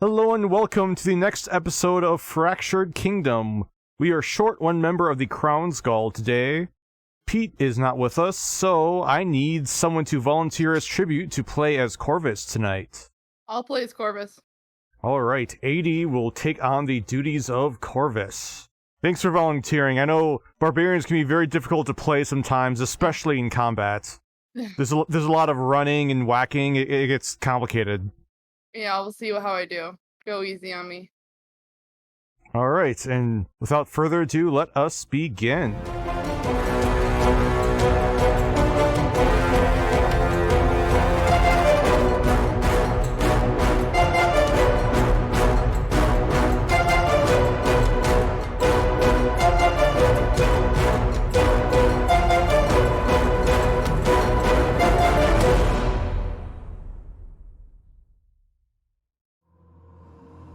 Hello and welcome to the next episode of Fractured Kingdom. We are short one member of the Crown Gall today. Pete is not with us, so I need someone to volunteer as tribute to play as Corvus tonight. I'll play as Corvus. Alright, AD will take on the duties of Corvus. Thanks for volunteering. I know barbarians can be very difficult to play sometimes, especially in combat. There's a lot of running and whacking. It gets complicated. Yeah, we'll see how I do. Go easy on me. Alright, and without further ado, let us begin.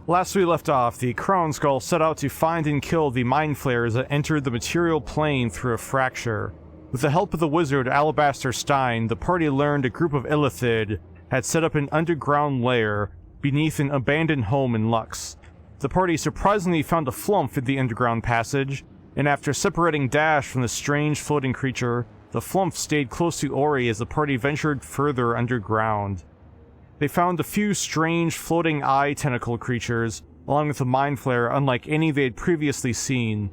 Last we left off, the Crown Gall set out to find and kill the mind flayers that entered the material plane through a fracture. With the help of the wizard Alabaster Stein, the party learned a group of illithid had set up an underground lair beneath an abandoned home in Lux. The party surprisingly found a flumph in the underground passage, and after separating Dash from the strange floating creature, the flumph stayed close to Ori as the party ventured further underground. They found a few strange floating eye-tentacle creatures, along with a mind flayer unlike any they had previously seen.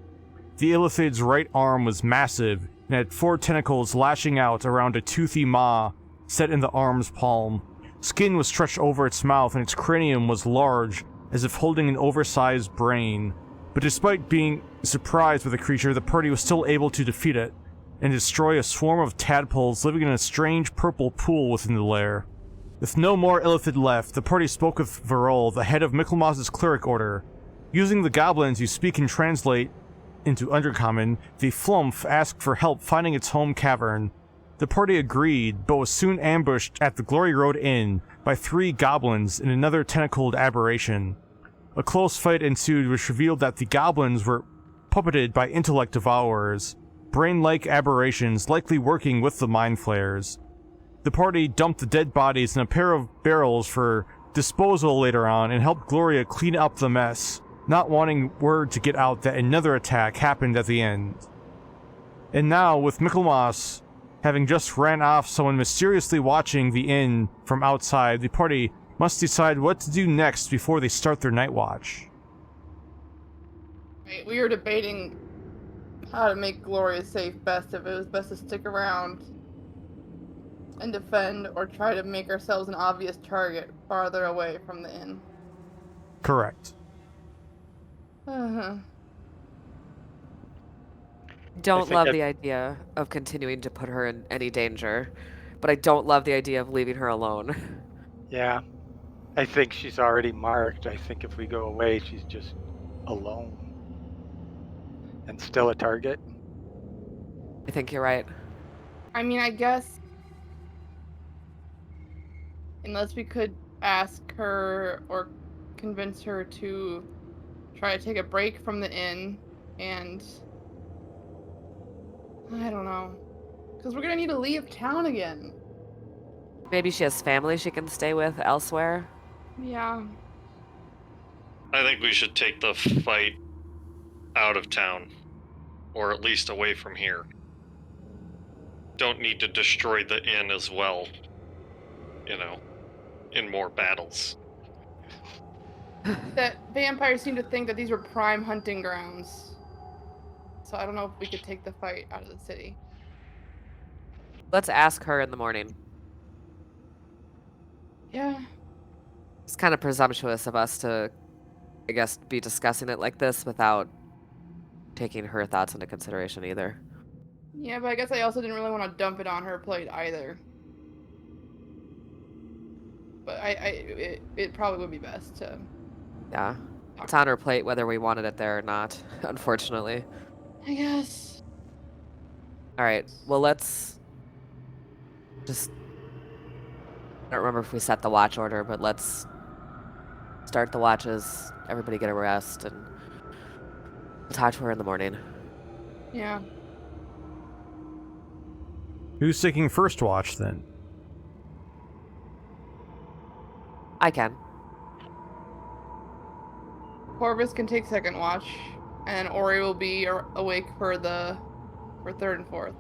The illithid's right arm was massive, and had 4 tentacles lashing out around a toothy maw set in the arm's palm. Skin was stretched over its mouth, and its cranium was large, as if holding an oversized brain. But despite being surprised by the creature, the party was still able to defeat it, and destroy a swarm of tadpoles living in a strange purple pool within the lair. With no more illithid left, the party spoke with Varol, the head of Michaelmas's cleric order. Using the goblins who speak and translate into Undercommon, the flumph asked for help finding its home cavern. The party agreed, but was soon ambushed at the Glory Road Inn by 3 goblins and another tentacled aberration. A close fight ensued, which revealed that the goblins were puppeted by intellect devourers, brain-like aberrations likely working with the mind flayers. The party dumped the dead bodies in a pair of barrels for disposal later on and helped Gloria clean up the mess, not wanting word to get out that another attack happened at the end. And now, with Michaelmas having just ran off someone mysteriously watching the inn from outside, the party must decide what to do next before they start their night watch. Right, we were debating how to make Gloria safe best, if it was best to stick around and defend, or try to make ourselves an obvious target farther away from the inn. Correct. Uh-huh. Don't love the idea of continuing to put her in any danger, but I don't love the idea of leaving her alone. Yeah, I think she's already marked. I think if we go away, she's just alone. And still a target. I think you're right. I mean, I guess, unless we could ask her or convince her to try to take a break from the inn, and I don't know, because we're gonna need to leave town again. Maybe she has family she can stay with elsewhere. Yeah. I think we should take the fight out of town, or at least away from here. Don't need to destroy the inn as well, in more battles. That vampires seem to think that these were prime hunting grounds. So I don't know if we could take the fight out of the city. Let's ask her in the morning. Yeah. It's kind of presumptuous of us to, I guess, be discussing it like this without taking her thoughts into consideration either. Yeah, but I guess I also didn't really want to dump it on her plate either. But it probably would be best to... Yeah. It's on her plate whether we wanted it there or not, unfortunately. I guess. Alright, well let's just... I don't remember if we set the watch order, but let's start the watches, everybody get a rest, and we'll talk to her in the morning. Yeah. Who's taking first watch then? I can. Corvus can take second watch, and Ori will be awake for third and fourth.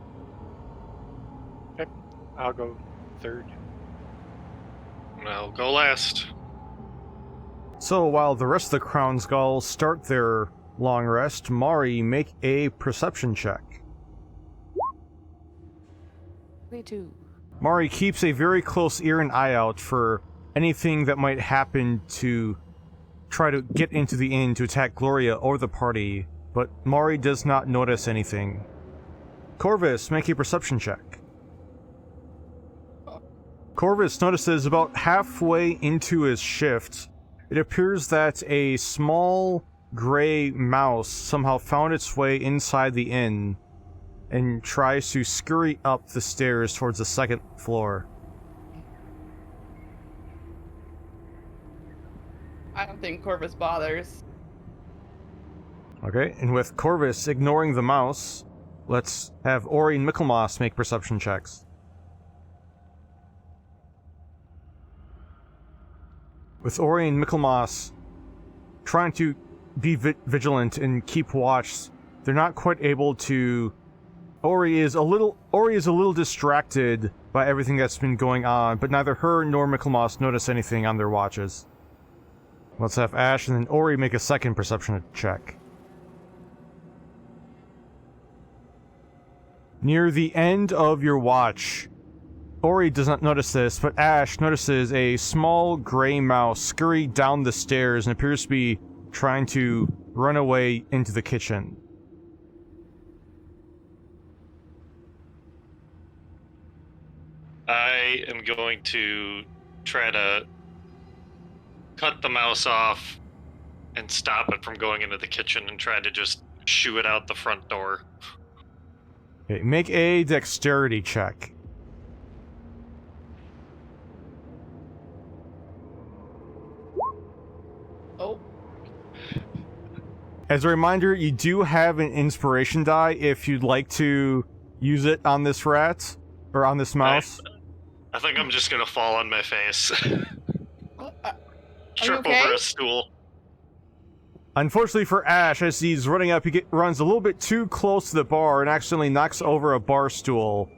I'll go third. I'll go last. So while the rest of the Crown Gall start their long rest, Mari, make a perception check. 22. Mari keeps a very close ear and eye out for anything that might happen to try to get into the inn to attack Gloria or the party, but Mari does not notice anything. Corvus, make a perception check. Corvus notices about halfway into his shift, it appears that a small gray mouse somehow found its way inside the inn and tries to scurry up the stairs towards the second floor. I don't think Corvus bothers. Okay, and with Corvus ignoring the mouse, let's have Ori and Michaelmas make perception checks. With Ori and Michaelmas trying to be vigilant and keep watch, they're not quite able to. Ori is a little distracted by everything that's been going on, but neither her nor Michaelmas notice anything on their watches. Let's have Ash and then Ori make a second perception check. Near the end of your watch, Ori does not notice this, but Ash notices a small gray mouse scurry down the stairs and appears to be trying to run away into the kitchen. I am going to try to cut the mouse off and stop it from going into the kitchen and try to just shoo it out the front door. Okay, make a dexterity check. Oh. As a reminder, you do have an inspiration die if you'd like to use it on this rat, or on this mouse. I think I'm just gonna fall on my face. Are you Trip okay? over a stool. Unfortunately for Ash, as he's running up, he runs a little bit too close to the bar and accidentally knocks over a bar stool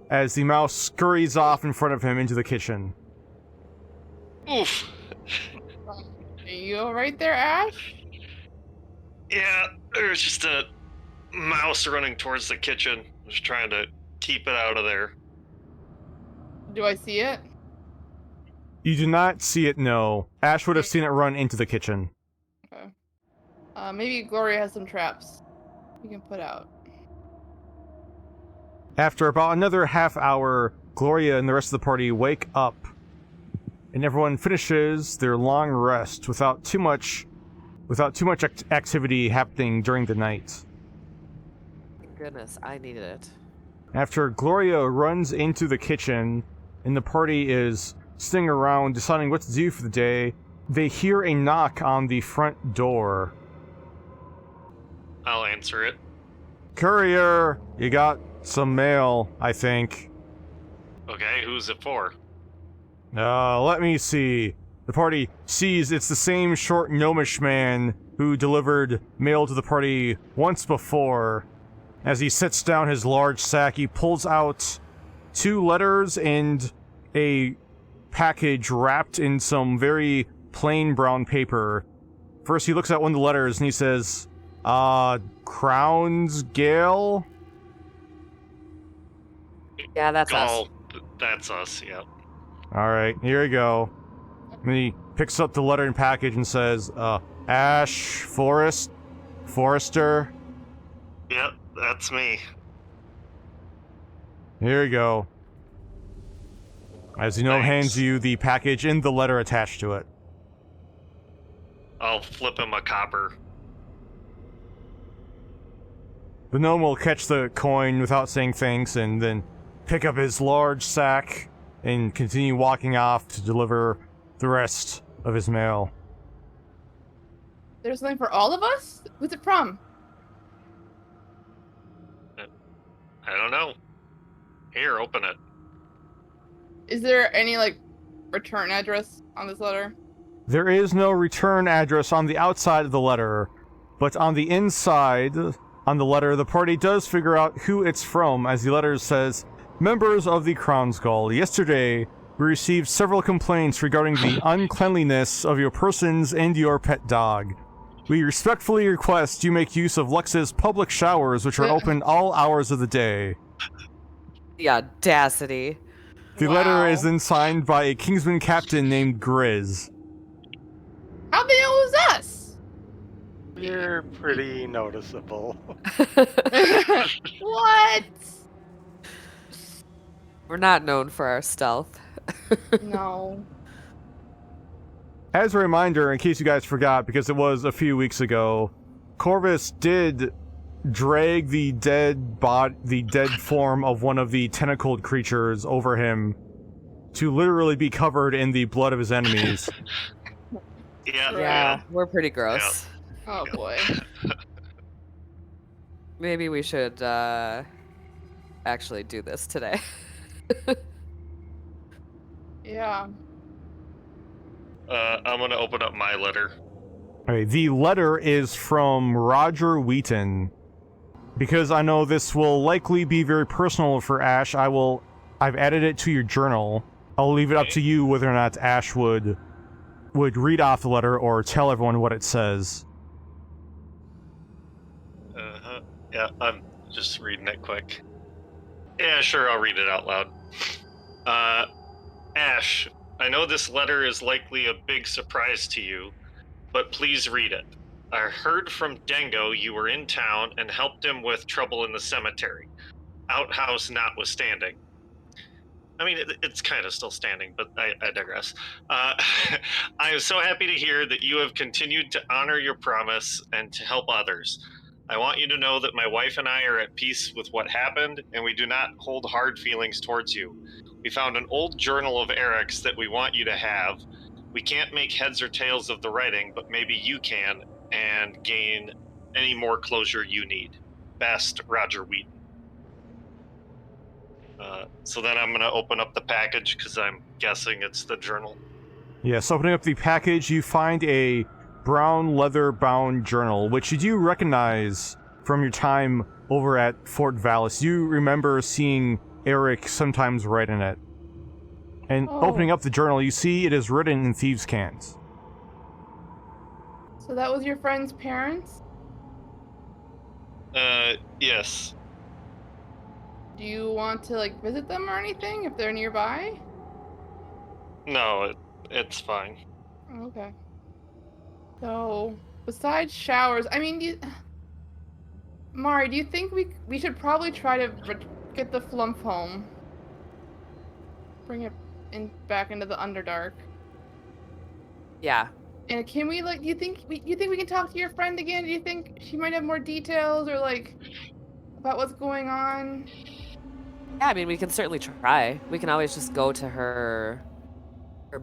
as the mouse scurries off in front of him into the kitchen. Oof. Are you alright there, Ash? Yeah, there's just a mouse running towards the kitchen. Just trying to keep it out of there. Do I see it? You do not see it, no. Ash would have seen it run into the kitchen. Okay. Maybe Gloria has some traps we can put out. After about another half hour, Gloria and the rest of the party wake up, and everyone finishes their long rest without too much activity happening during the night. Goodness, I needed it. After Gloria runs into the kitchen, and the party is sitting around deciding what to do for the day, they hear a knock on the front door. I'll answer it. Courier, you got some mail, I think. Okay, who's it for? Let me see. The party sees it's the same short gnomish man who delivered mail to the party once before. As he sets down his large sack, he pulls out 2 letters and a package wrapped in some very plain brown paper. First, he looks at one of the letters and he says, Crown Gall? Yeah, that's us. That's us, yep. Alright, here we go. And he picks up the letter and package and says, Ash Forrester? Yep, that's me. Here we go. As the gnome hands you the package and the letter attached to it. I'll flip him a copper. The gnome will catch the coin without saying thanks and then pick up his large sack and continue walking off to deliver the rest of his mail. There's something for all of us? Who's it from? I don't know. Here, open it. Is there any, return address on this letter? There is no return address on the outside of the letter, but on the inside, on the letter, the party does figure out who it's from, as the letter says, "Members of the Crown Gall, yesterday we received several complaints regarding the uncleanliness of your persons and your pet dog. We respectfully request you make use of Lux's public showers, which are open all hours of the day." The audacity. The letter is then signed by a Kingsman captain named Grizz. How'd they know it was us? You're pretty noticeable. What? We're not known for our stealth. No. As a reminder, in case you guys forgot, because it was a few weeks ago, Corvus did drag the dead form of one of the tentacled creatures over him to literally be covered in the blood of his enemies. Yeah, we're pretty gross. Oh boy. Maybe we should actually do this today. Yeah. I'm gonna open up my letter. Okay, the letter is from Roger Wheaton. Because I know this will likely be very personal for Ash, I've added it to your journal. I'll leave it up to you whether or not Ash would read off the letter or tell everyone what it says. Yeah, I'm just reading it quick. Yeah, sure, I'll read it out loud. Ash, I know this letter is likely a big surprise to you, but please read it. I heard from Dango you were in town and helped him with trouble in the cemetery. Outhouse notwithstanding. I mean, it's kind of still standing, but I digress. I am so happy to hear that you have continued to honor your promise and to help others. I want you to know that my wife and I are at peace with what happened, and we do not hold hard feelings towards you. We found an old journal of Eric's that we want you to have. We can't make heads or tails of the writing, but maybe you can, and gain any more closure you need. Best, Roger Wheaton. So then I'm going to open up the package because I'm guessing it's the journal. Yes, opening up the package, you find a brown leather-bound journal, which you do recognize from your time over at Fort Vallis. You remember seeing Eric sometimes write in it. And opening up the journal, you see it is written in thieves' cant. So that was your friend's parents? Yes. Do you want to, visit them or anything if they're nearby? No, it's fine. Okay. So, besides showers, I mean, Mari, do you think we should probably try to get the flumph home? Bring it back into the Underdark. Yeah. And can we, do you think we can talk to your friend again? Do you think she might have more details or, about what's going on? Yeah, I mean, we can certainly try. We can always just go to her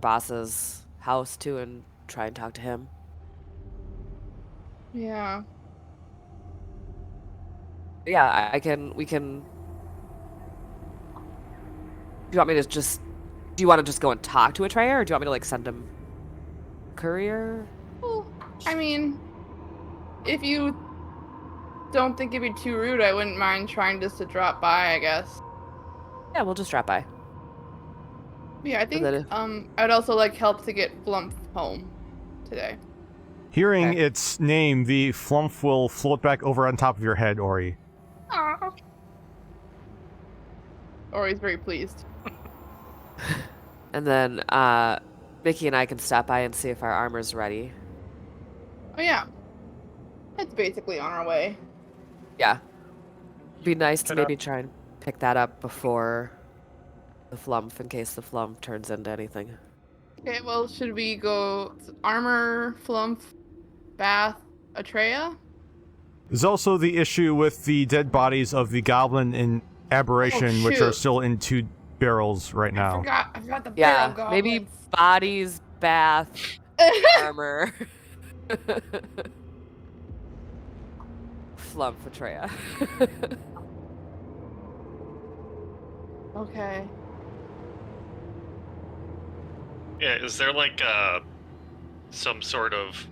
boss's house, too, and try and talk to him. Yeah. Yeah, we can... Do you want me to just... Do you want to just go and talk to Atreya, or do you want me to, send him a courier? Well, I mean, if you don't think it'd be too rude, I wouldn't mind trying just to drop by, I guess. Yeah, we'll just drop by. Yeah, I think I'd also help to get Flumph home today. Hearing its name, the flumph will float back over on top of your head, Ori. Aww. Ori's very pleased. And then Mickey and I can stop by and see if our armor's ready. Oh yeah. It's basically on our way. Yeah. Be nice to maybe try and pick that up before the flumph, in case the flumph turns into anything. Okay, well, should we go armor, Flumph, bath, Atreya? There's also the issue with the dead bodies of the goblin and aberration, which are still in 2 barrels right now. I forgot the barrel goblins. Maybe bodies, bath, armor. Flumph, Atreya. Okay. Yeah, is there some sort of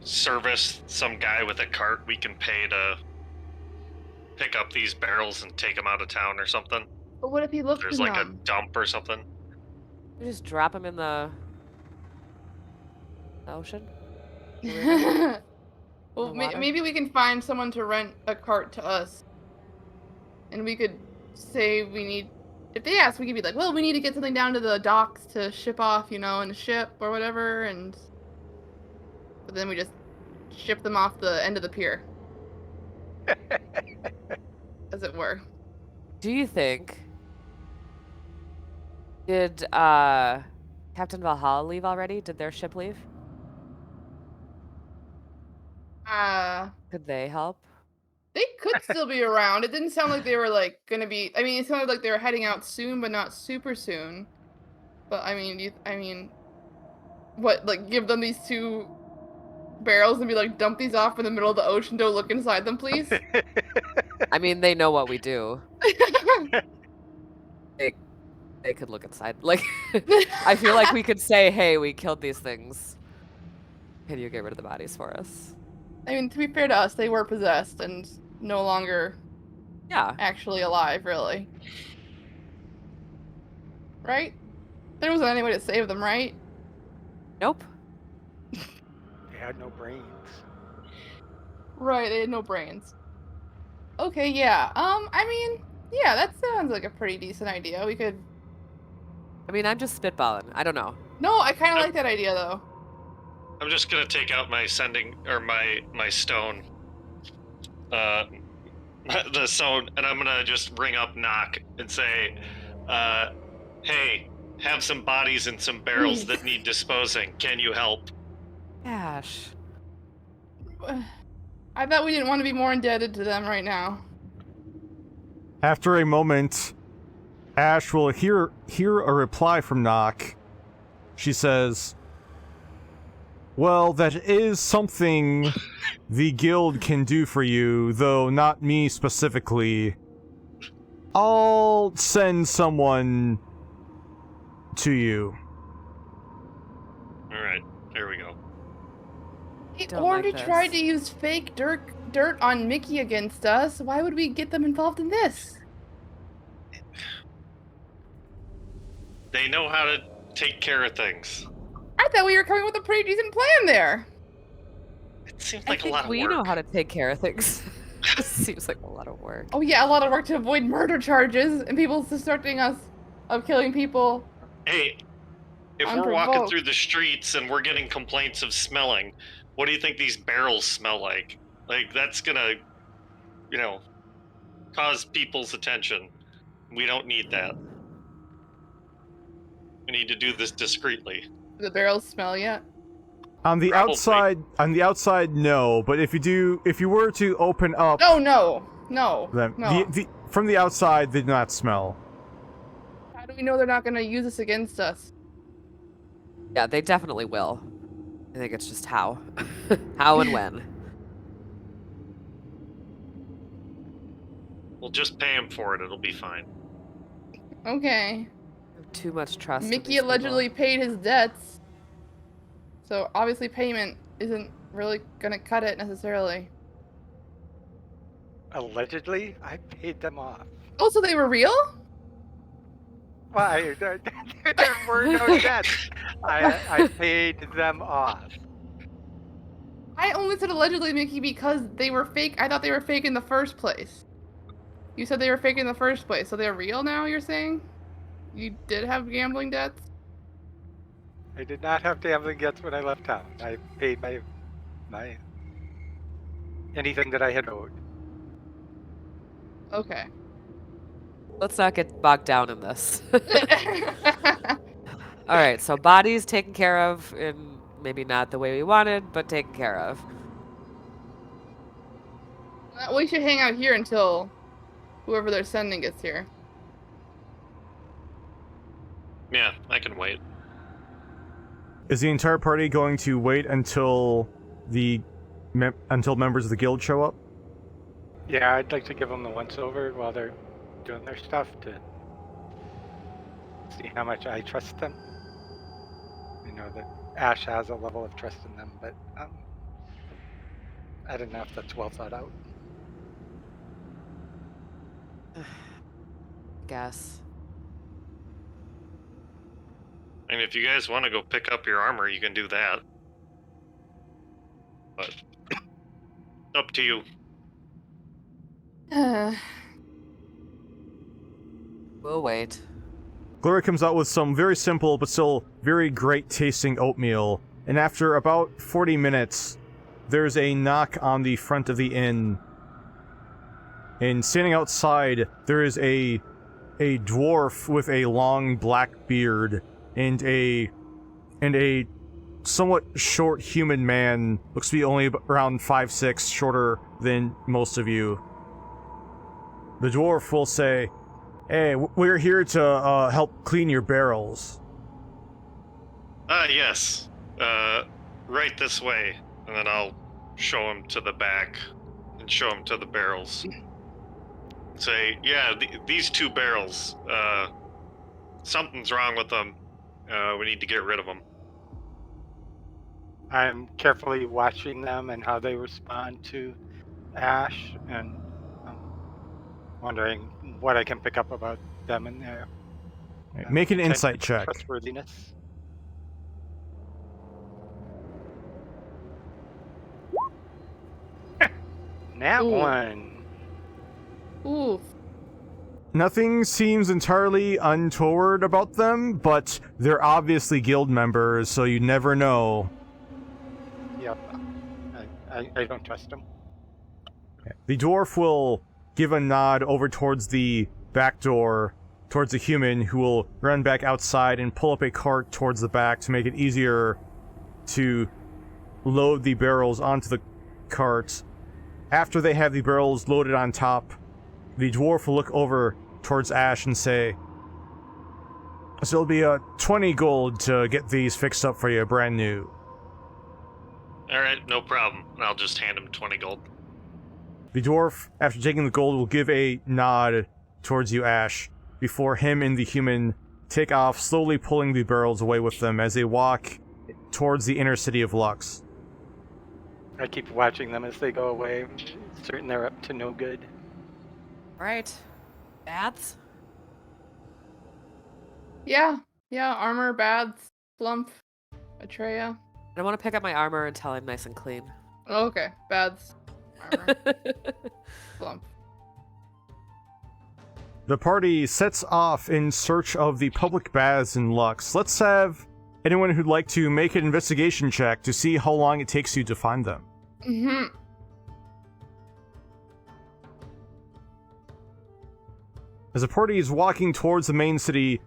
service, some guy with a cart we can pay to pick up these barrels and take them out of town or something? But what if he looks There's in like a them? dump or something. We just drop them in the ocean. Well, The water? maybe we can find someone to rent a cart to us. And we could say we need... If they ask, we could be like, well, we need to get something down to the docks to ship off, in a ship or whatever, and... But then we just ship them off the end of the pier. As it were. Do you think? Did Captain Valhalla leave already? Did their ship leave? Could they help? They could still be around. It didn't sound like they were, like, gonna be... I mean, it sounded like they were heading out soon, but not super soon. But, I mean... What, like, give them these 2 barrels and be like, dump these off in the middle of the ocean, don't look inside them, please? I mean, they know what we do. They could look inside. Like, I feel like we could say, hey, we killed these things. Can you get rid of the bodies for us? I mean, to be fair to us, they were possessed and no longer actually alive, really. Right? There wasn't any way to save them, right? Nope. They had no brains. Right, they had no brains. Okay, yeah. I mean, yeah, that sounds like a pretty decent idea. We could... I mean, I'm just spitballing. I don't know. No, I kind of like that idea, though. I'm just gonna take out my my stone, the stone, and I'm gonna just ring up Knock and say, hey, have some bodies and some barrels that need disposing. Can you help? Ash. I thought we didn't want to be more indebted to them right now. After a moment, Ash will hear a reply from Nock. She says, well, that is something the guild can do for you, though not me specifically. I'll send someone to you. Alright, there we go. Hey, Don't Orange like this. tried to use fake dirt on Mickey against us. Why would we get them involved in this? They know how to take care of things. I thought we were coming with a pretty decent plan there. It seems I like a think lot of we work. know how to take care of things. This seems like a lot of work. Oh yeah, a lot of work to avoid murder charges and people suspecting us of killing people. Hey, if we're walking Unprovoked. through the streets and we're getting complaints of smelling, what do you think these barrels smell like? Like, that's gonna, cause people's attention. We don't need that. We need to do this discreetly. Do the barrels smell yet? On the Probably. outside, no. But if you were to open up, Oh no. them, No. from the outside, they do not smell. How do we know they're not gonna use this against us? Yeah, they definitely will. I think it's just how. How and when. We'll just pay him for it. It'll be fine. Okay. Too much trust. in Mickey these people. allegedly paid his debts. So obviously payment isn't really gonna cut it necessarily. Allegedly, I paid them off. Oh, so they were real? Why? There were no debts. I paid them off. I only said allegedly, Mickey, because they were fake. I thought they were fake in the first place. You said they were fake in the first place, so they're real now, you're saying? You did have gambling debts? I did not have gambling debts when I left town. I paid my anything that I had owed. Okay. Let's not get bogged down in this. All right, so bodies taken care of in maybe not the way we wanted, but taken care of. We should hang out here until whoever they're sending gets here. Yeah, I can wait. Is the entire party going to wait until until members of the guild show up? Yeah, I'd like to give them the once over while they're doing their stuff to see how much I trust them. know, that Ash has a level of trust in them, but I don't know if that's well thought out. Guess. And if you guys want to go pick up your armor, you can do that. But up to you. We'll wait. Gloria comes out with some very simple but still very great tasting oatmeal, and after about 40 minutes, there's a knock on the front of the inn. And standing outside, there is a dwarf with a long black beard and a somewhat short human man, looks to be only around 5'6", shorter than most of you. The dwarf will say, "Hey, we're here to help clean your barrels." Yes. Right this way. And then I'll show him to the back and show him to the barrels. Say, yeah, these 2 barrels, something's wrong with them. We need to get rid of them. I'm carefully watching them and how they respond to Ash, and wondering what I can pick up about them and their Make an insight check. trustworthiness. Nat Ooh. 1. Ooh. Nothing seems entirely untoward about them, but they're obviously guild members, so you never know. Yep. I don't trust them. The dwarf will give a nod over towards the back door, towards the human, who will run back outside and pull up a cart towards the back to make it easier to load the barrels onto the cart. After they have the barrels loaded on top, the dwarf will look over towards Ash and say, "So it'll be 20 gold to get these fixed up for you, brand new." Alright, no problem. I'll just hand him 20 gold. The dwarf, after taking the gold, will give a nod towards you, Ash, before him and the human take off, slowly pulling the barrels away with them as they walk towards the inner city of Lux. I keep watching them as they go away, certain they're up to no good. Right. Baths? Yeah. Armor, baths, flumph, Atreya. I want to pick up my armor and tell him nice and clean. Oh, okay. Baths, armor, flumph. The party sets off in search of the public baths in Lux. Let's have anyone who'd like to make an investigation check to see how long it takes you to find them. Mm-hmm. As the party is walking towards the main city,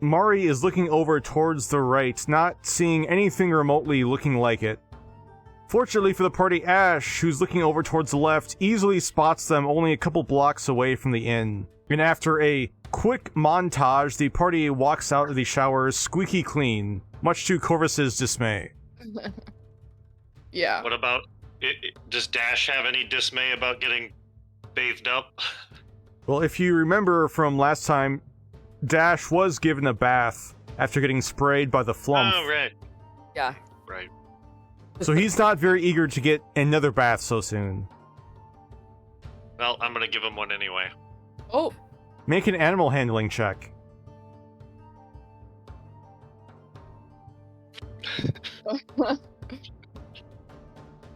Mari is looking over towards the right, not seeing anything remotely looking like it. Fortunately for the party, Ash, who's looking over towards the left, easily spots them only a couple blocks away from the inn. And after a quick montage, the party walks out of the showers squeaky clean, much to Corvus's dismay. Yeah. What about... does Dash have any dismay about getting bathed up? Well, if you remember from last time, Dash was given a bath after getting sprayed by the flumph. Oh, right. Yeah. Right. So he's not very eager to get another bath so soon. Well, I'm gonna give him one anyway. Oh. Make an animal handling check.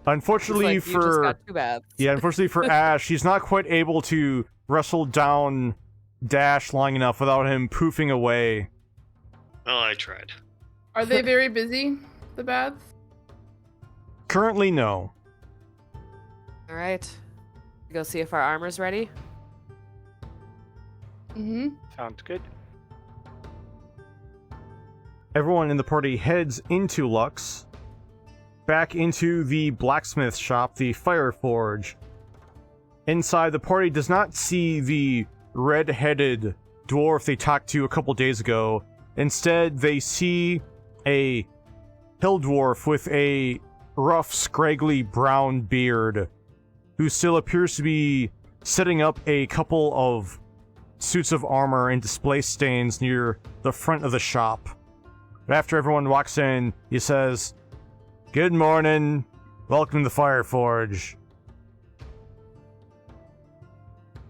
Unfortunately It's like, you just for got 2 baths. yeah, unfortunately for Ash, he's not quite able to wrestle down Dash long enough without him poofing away. Well, I tried. Are they very busy, the baths? Currently, no. All right. Go see if our armor's ready. Mm-hmm. Sounds good. Everyone in the party heads into Lux, back into the blacksmith shop, the fire forge. Inside, the party does not see the red-headed dwarf they talked to a couple days ago. Instead, they see a hill dwarf with a rough, scraggly brown beard, who still appears to be setting up a couple of suits of armor and display stains near the front of the shop. But after everyone walks in, he says, "Good morning. Welcome to the Fire Forge."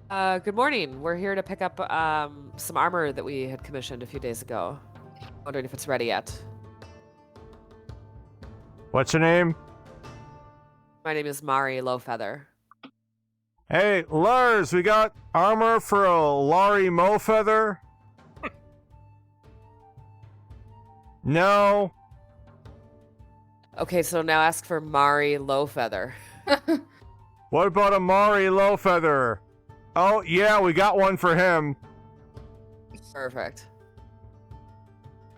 Good morning. We're here to pick up some armor that we had commissioned a few days ago. Wondering if it's ready yet. What's your name? My name is Mari Lowfeather. Hey, Lars, we got armor for a Laurie Mowfeather? No. Okay, so now ask for Mari Lowfeather. What about a Mari Lowfeather? Oh, yeah, we got one for him. Perfect.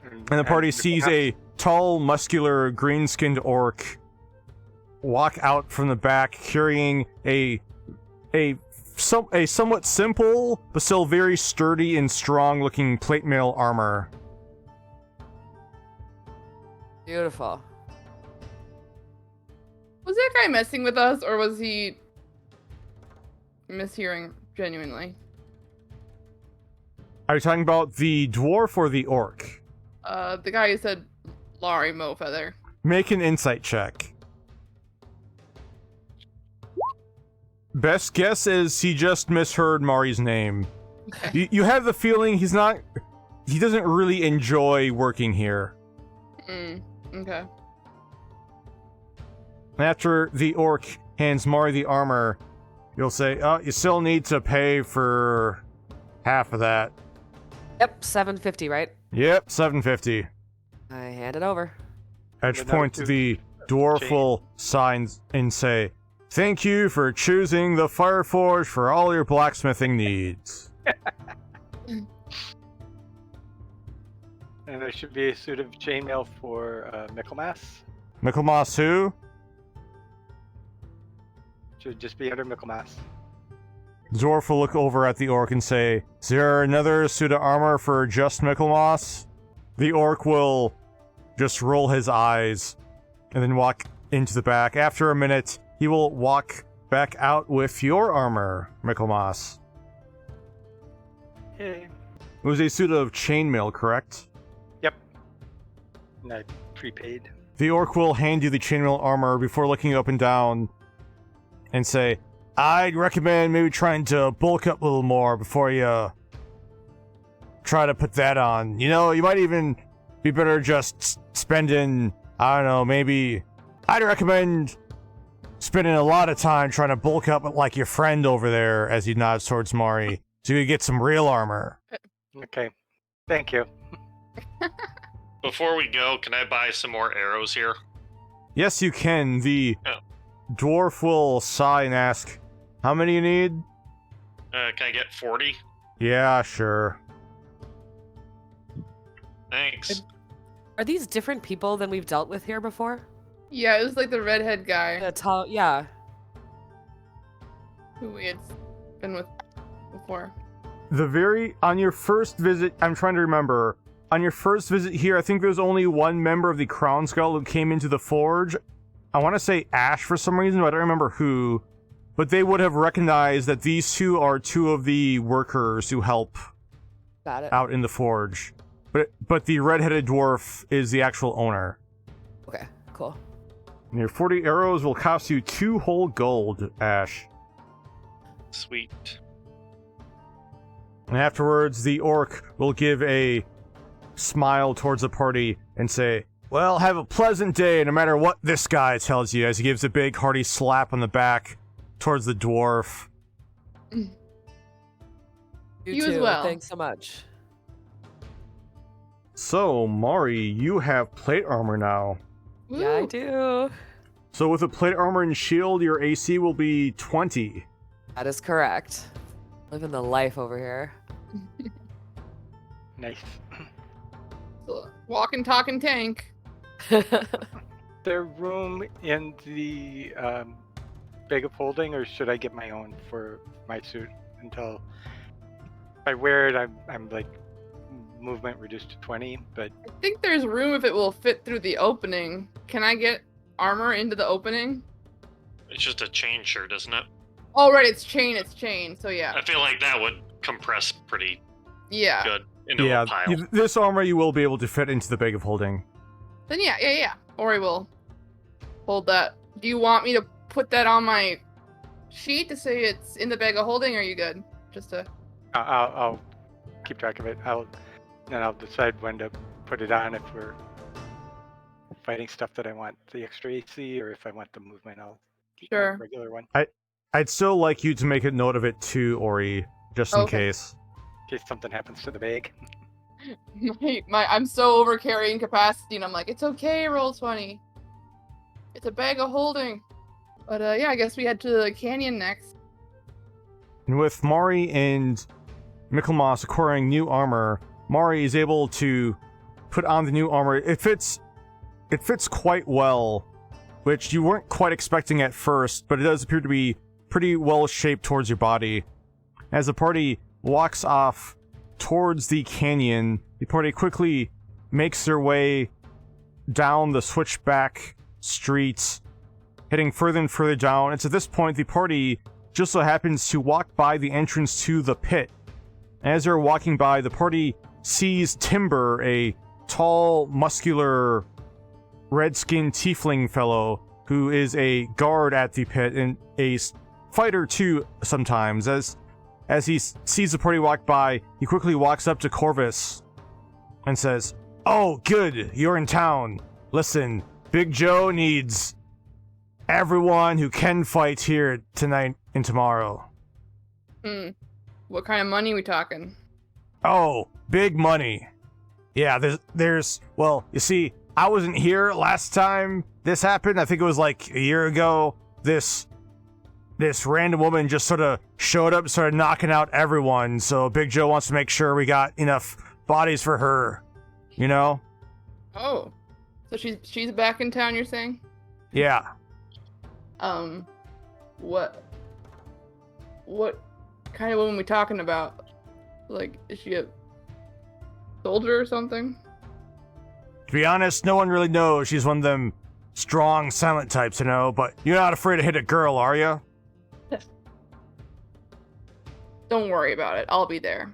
And the party sees a tall, muscular, green-skinned orc walk out from the back carrying a somewhat simple, but still very sturdy and strong-looking plate mail armor. Beautiful. Was that guy messing with us, or was he mishearing genuinely? Are you talking about the dwarf or the orc? The guy who said Laurie Mowfeather. Make an insight check. Best guess is he just misheard Mari's name. Okay. You have the feeling he doesn't really enjoy working here. Okay. And after the orc hands Mari the armor, you'll say, "Oh, you still need to pay for half of that." Yep, 750, right? Yep, 750. I hand it over. At which point the dwarf will sign and say, "Thank you for choosing the Fire Forge for all your blacksmithing needs." And there should be a suit of chainmail for Michaelmas. Michaelmas who? Should just be under Michaelmas. The dwarf will look over at the orc and say, "Is there another suit of armor for just Michaelmas?" The orc will just roll his eyes and then walk into the back. After a minute, he will walk back out with your armor, Michaelmas. Yay. It was a suit of chainmail, correct? Yep. And I prepaid. The orc will hand you the chainmail armor before looking up and down and say, "I'd recommend maybe trying to bulk up a little more before you try to put that on. You know, you might even be better just spending, I don't know, maybe... I'd recommend spending a lot of time trying to bulk up like your friend over there," as he nods towards Mari, "so you get some real armor." Okay. Thank you. Before we go, can I buy some more arrows here? Yes, you can. The Oh. dwarf will sigh and ask, "How many you need?" Can I get 40? "Yeah, sure." Thanks. Are these different people than we've dealt with here before? Yeah, it was like the redhead guy The tall, yeah. who we had been with before. On your first visit, I'm trying to remember, on your first visit here, I think there's only one member of the Crown Gall who came into the forge. I want to say Ash for some reason, but I don't remember who. But they would have recognized that these two are two of the workers who help Got it. out in the forge. But the red-headed dwarf is the actual owner. Okay, cool. And your 40 arrows will cost you 2 whole gold, Ash. Sweet. And afterwards, the orc will give a smile towards the party and say, "Well, have a pleasant day, no matter what this guy tells you," as he gives a big hearty slap on the back towards the dwarf. You too. as well. Thanks so much. So, Mari, you have plate armor now. Yeah, I Woo. do. So with a plate armor and shield, your AC will be 20. That is correct. Living the life over here. Nice. Walking, talking tank. There room in the bag of holding, or should I get my own for my suit until if I wear it? I'm like movement reduced to 20, but I think there's room if it will fit through the opening. Can I get armor into the opening? It's just a chain shirt, isn't it? Oh, right, it's chain, so yeah. I feel like that would compress pretty Yeah. good. into Yeah, a pile. this armor you will be able to fit into the bag of holding. Then yeah. Ori will hold that. Do you want me to put that on my sheet to say it's in the bag of holding, or are you good? Just to... I'll keep track of it. I'll decide when to put it on if we're fighting stuff that I want the extra AC, or if I want the movement, I'll keep Sure. my regular one. I'd still like you to make a note of it too, Ori, just in Okay. case. In case something happens to the bag. I'm so over carrying capacity, and I'm like, it's okay, roll 20. It's a bag of holding. But yeah, I guess we head to the canyon next. And with Mari and Michaelmas acquiring new armor, Mari is able to put on the new armor. It fits quite well, which you weren't quite expecting at first, but it does appear to be pretty well shaped towards your body. As the party walks off towards the canyon, the party quickly makes their way down the switchback streets, heading further and further down. It's at this point the party just so happens to walk by the entrance to the pit. As they're walking by, the party sees Timber, a tall, muscular, red-skinned tiefling fellow who is a guard at the pit and a fighter too sometimes. As he sees the party walk by, he quickly walks up to Corvus and says, "Oh, good, you're in town. Listen, Big Joe needs everyone who can fight here tonight and tomorrow." What kind of money we talking? Oh, big money. Yeah, there's well, you see, I wasn't here last time this happened. I think it was like a year ago. This random woman just sort of showed up and started knocking out everyone. So Big Joe wants to make sure we got enough bodies for her. You know? Oh, so she's back in town, you're saying? Yeah. What kind of woman we talking about? Like, is she a soldier or something? To be honest, no one really knows. She's one of them strong, silent types, you know, but you're not afraid to hit a girl, are you? Don't worry about it. I'll be there.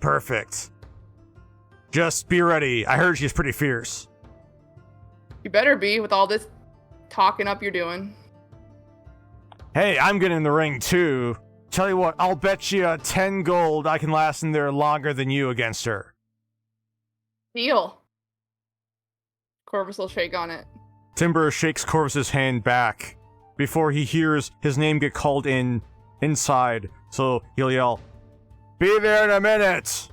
Perfect. Just be ready. I heard she's pretty fierce. You better be with all this talking up you're doing. Hey, I'm getting in the ring too. Tell you what, I'll bet you 10 gold I can last in there longer than you against her. Deal. Corvus will shake on it. Timber shakes Corvus's hand back before he hears his name get called inside. So he'll yell, "Be there in a minute!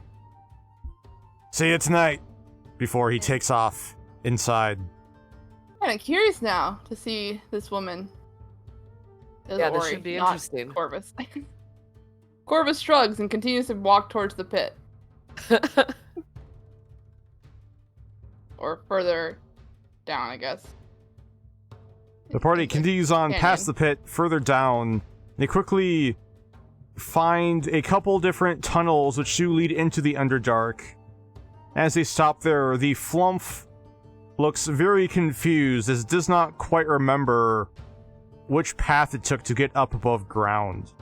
See you tonight," before he takes off inside. Kind of curious now to see this woman. Yeah, this Ori, should be not interesting. Corvus. Corvus shrugs and continues to walk towards the pit. Or further down, I guess. The party continues on past the pit, further down. They quickly find a couple different tunnels which do lead into the Underdark. As they stop there, the flumph looks very confused as it does not quite remember which path it took to get up above ground.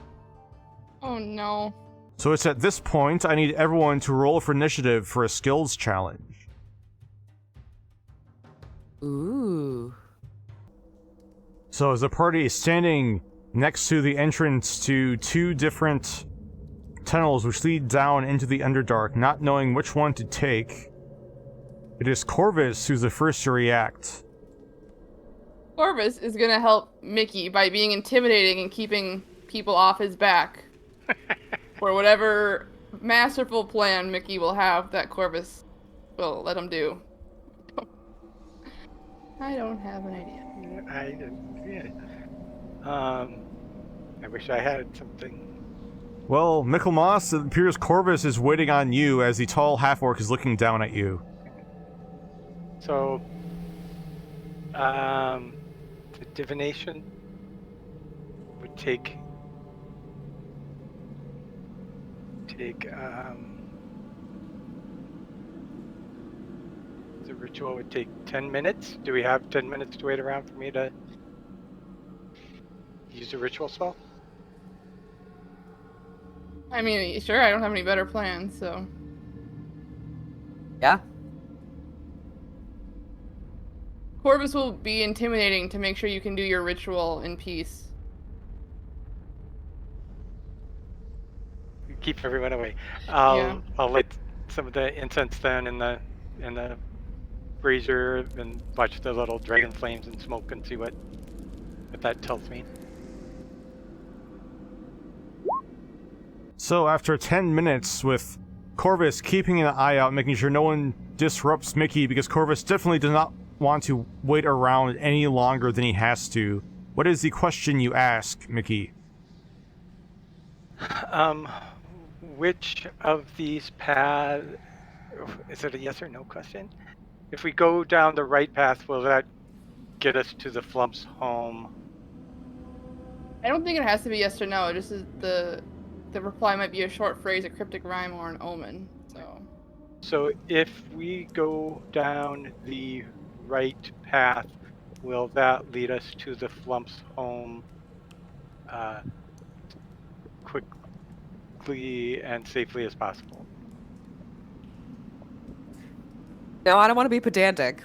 Oh no. So it's at this point I need everyone to roll for initiative for a skills challenge. Ooh. So as the party is standing next to the entrance to two different tunnels which lead down into the Underdark, not knowing which one to take, it is Corvus who's the first to react. Corvus is gonna help Mickey by being intimidating and keeping people off his back. For whatever masterful plan Mickey will have that Corvus will let him do. I don't have an idea. I wish I had something. Well, Michaelmas, it appears Corvus is waiting on you as the tall half-orc is looking down at you. So, the divination would take the ritual would take 10 minutes. Do we have 10 minutes to wait around for me to use a ritual spell? I mean, sure, I don't have any better plans, so. Yeah. Corvus will be intimidating to make sure you can do your ritual in peace. Keep everyone away. Yeah. I'll light some of the incense then in the brazier and watch the little dragon flames and smoke and see what that tells me. So after 10 minutes with Corvus keeping an eye out, making sure no one disrupts Mickey, because Corvus definitely does not want to wait around any longer than he has to. What is the question you ask, Mickey? Which of these paths, is it a yes or no question? If we go down the right path, will that get us to the Flumph's home? I don't think it has to be yes or no. It just is the reply might be a short phrase, a cryptic rhyme, or an omen. So if we go down the right path, will that lead us to the Flumph's home quickly and safely as possible? No, I don't want to be pedantic,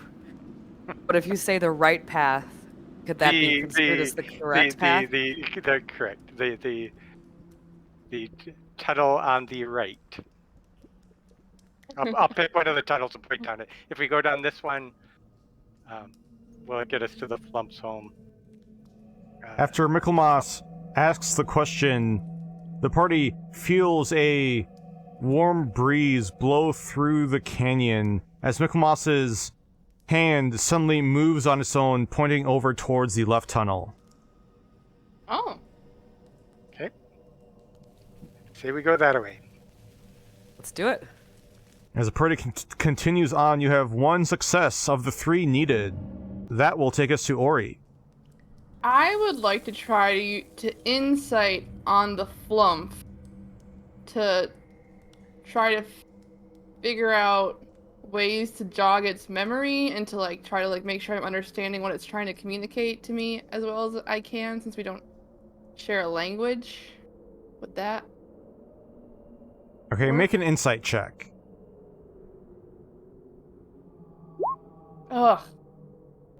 but if you say the right path, could that be considered as the correct path? The correct. The tunnel on the right. I'll pick one of the tunnels and point down it. If we go down this one, will it get us to the Flumph's home? After Michaelmas asks the question, the party feels a warm breeze blow through the canyon as Michaelmas's hand suddenly moves on its own, pointing over towards the left tunnel. Oh. Okay. Say we go that way. Let's do it. As the party continues on, you have one success of the 3 needed. That will take us to Ori. I would like to try to insight on the flumph to try to figure out ways to jog its memory and to try to make sure I'm understanding what it's trying to communicate to me as well as I can, since we don't share a language with that. Okay, make an insight check. Ugh.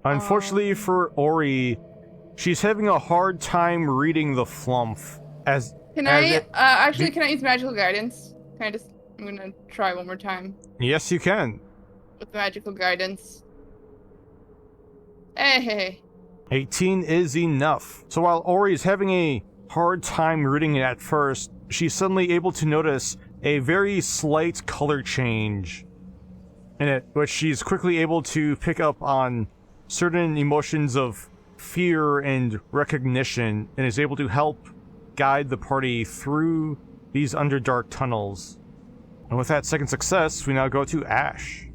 Unfortunately for Ori, she's having a hard time reading the flumph. Can I use magical guidance? I'm gonna try one more time. Yes, you can. With magical guidance. Hey. 18 is enough. So while Ori is having a hard time reading it at first, she's suddenly able to notice a very slight color change in it, which she's quickly able to pick up on certain emotions of fear and recognition, and is able to help guide the party through these underdark tunnels. And with that second success, we now go to Ash.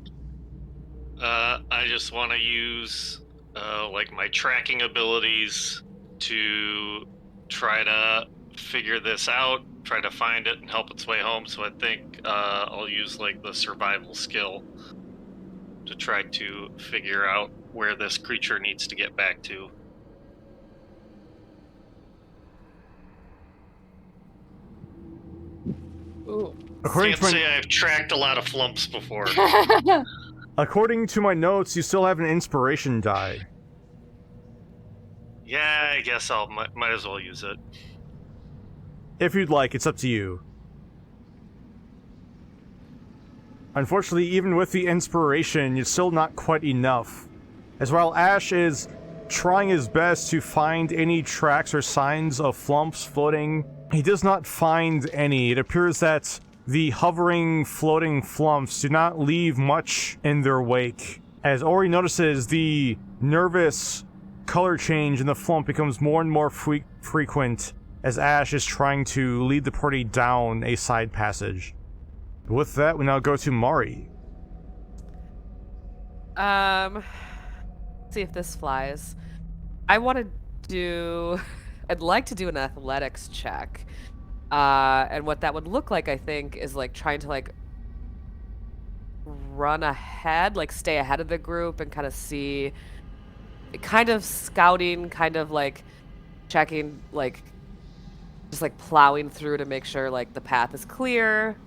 I just want to use my tracking abilities to try to figure this out, try to find it and help its way home. So I think I'll use the survival skill to try to figure out where this creature needs to get back to. Ooh. Can't say I've tracked a lot of flumphs before. According to my notes, you still have an inspiration die. Yeah, I guess I'll might as well use it. If you'd like, it's up to you. Unfortunately, even with the inspiration, it's still not quite enough. As while Ash is trying his best to find any tracks or signs of flumphs floating, he does not find any. It appears that the hovering, floating flumphs do not leave much in their wake. As Ori notices, the nervous color change in the flumph becomes more and more frequent as Ash is trying to lead the party down a side passage. With that, we now go to Mari. See if this flies. I'd like to do an athletics check. And what that would look like, I think, is trying to run ahead, stay ahead of the group and kind of see, kind of scouting, kind of checking, just plowing through to make sure the path is clear.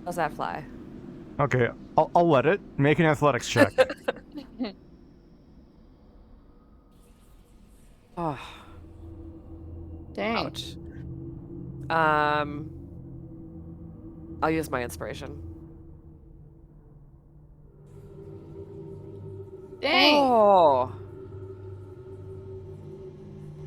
How's that fly? Okay, I'll let it. Make an athletics check. Oh, Dang. ouch. I'll use my inspiration. Dang. Oh.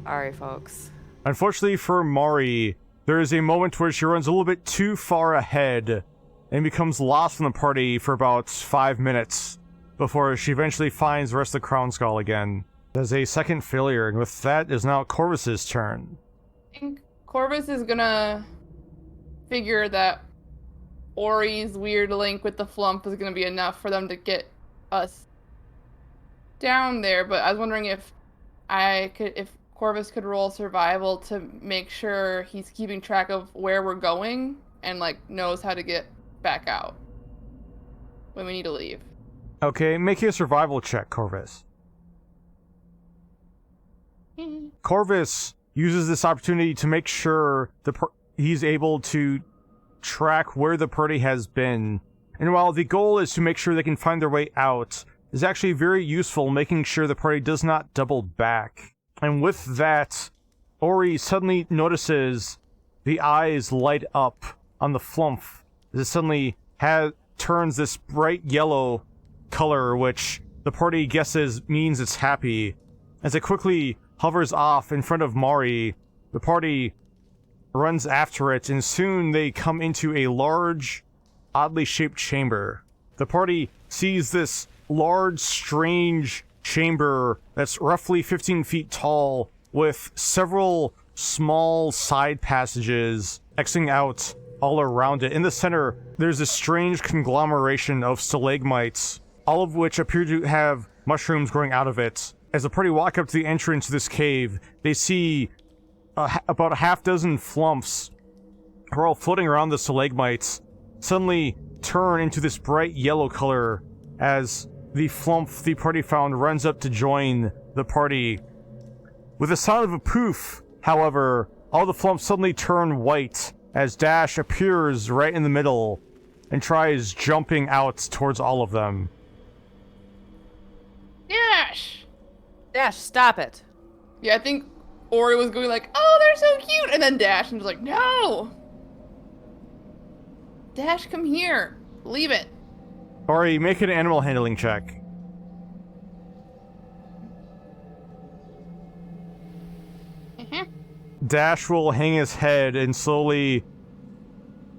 Sorry, folks. Unfortunately for Mari, there is a moment where she runs a little bit too far ahead and becomes lost from the party for about 5 minutes before she eventually finds the rest of the Crown Gall again. There's a second failure, and with that is now Corvus's turn. I think Corvus is gonna figure that Ori's weird link with the flumph is gonna be enough for them to get us down there, but I was wondering if Corvus could roll survival to make sure he's keeping track of where we're going and like knows how to get back out when we need to leave. Okay, make a survival check, Corvus. Corvus uses this opportunity to make sure he's able to track where the party has been. And while the goal is to make sure they can find their way out, is actually very useful making sure the party does not double back. And with that, Ori suddenly notices the eyes light up on the flumph. It suddenly turns this bright yellow color, which the party guesses means it's happy. As it quickly hovers off in front of Mari, the party runs after it, and soon they come into a large, oddly shaped chamber. The party sees this large, strange chamber that's roughly 15 feet tall, with several small side passages Xing out all around it. In the center, there's a strange conglomeration of stalagmites, all of which appear to have mushrooms growing out of it. As the party walk up to the entrance to this cave, they see about a half dozen flumphs who are all floating around the stalagmites suddenly turn into this bright yellow color as the flumph the party found runs up to join the party. With the sound of a poof, however, all the flumphs suddenly turn white as Dash appears right in the middle and tries jumping out towards all of them. Dash! Dash, stop it. Yeah, I think Ori was going like, oh, they're so cute! And then Dash and was like, no! Dash, come here. Leave it. Ori, make an animal handling check. Dash will hang his head and slowly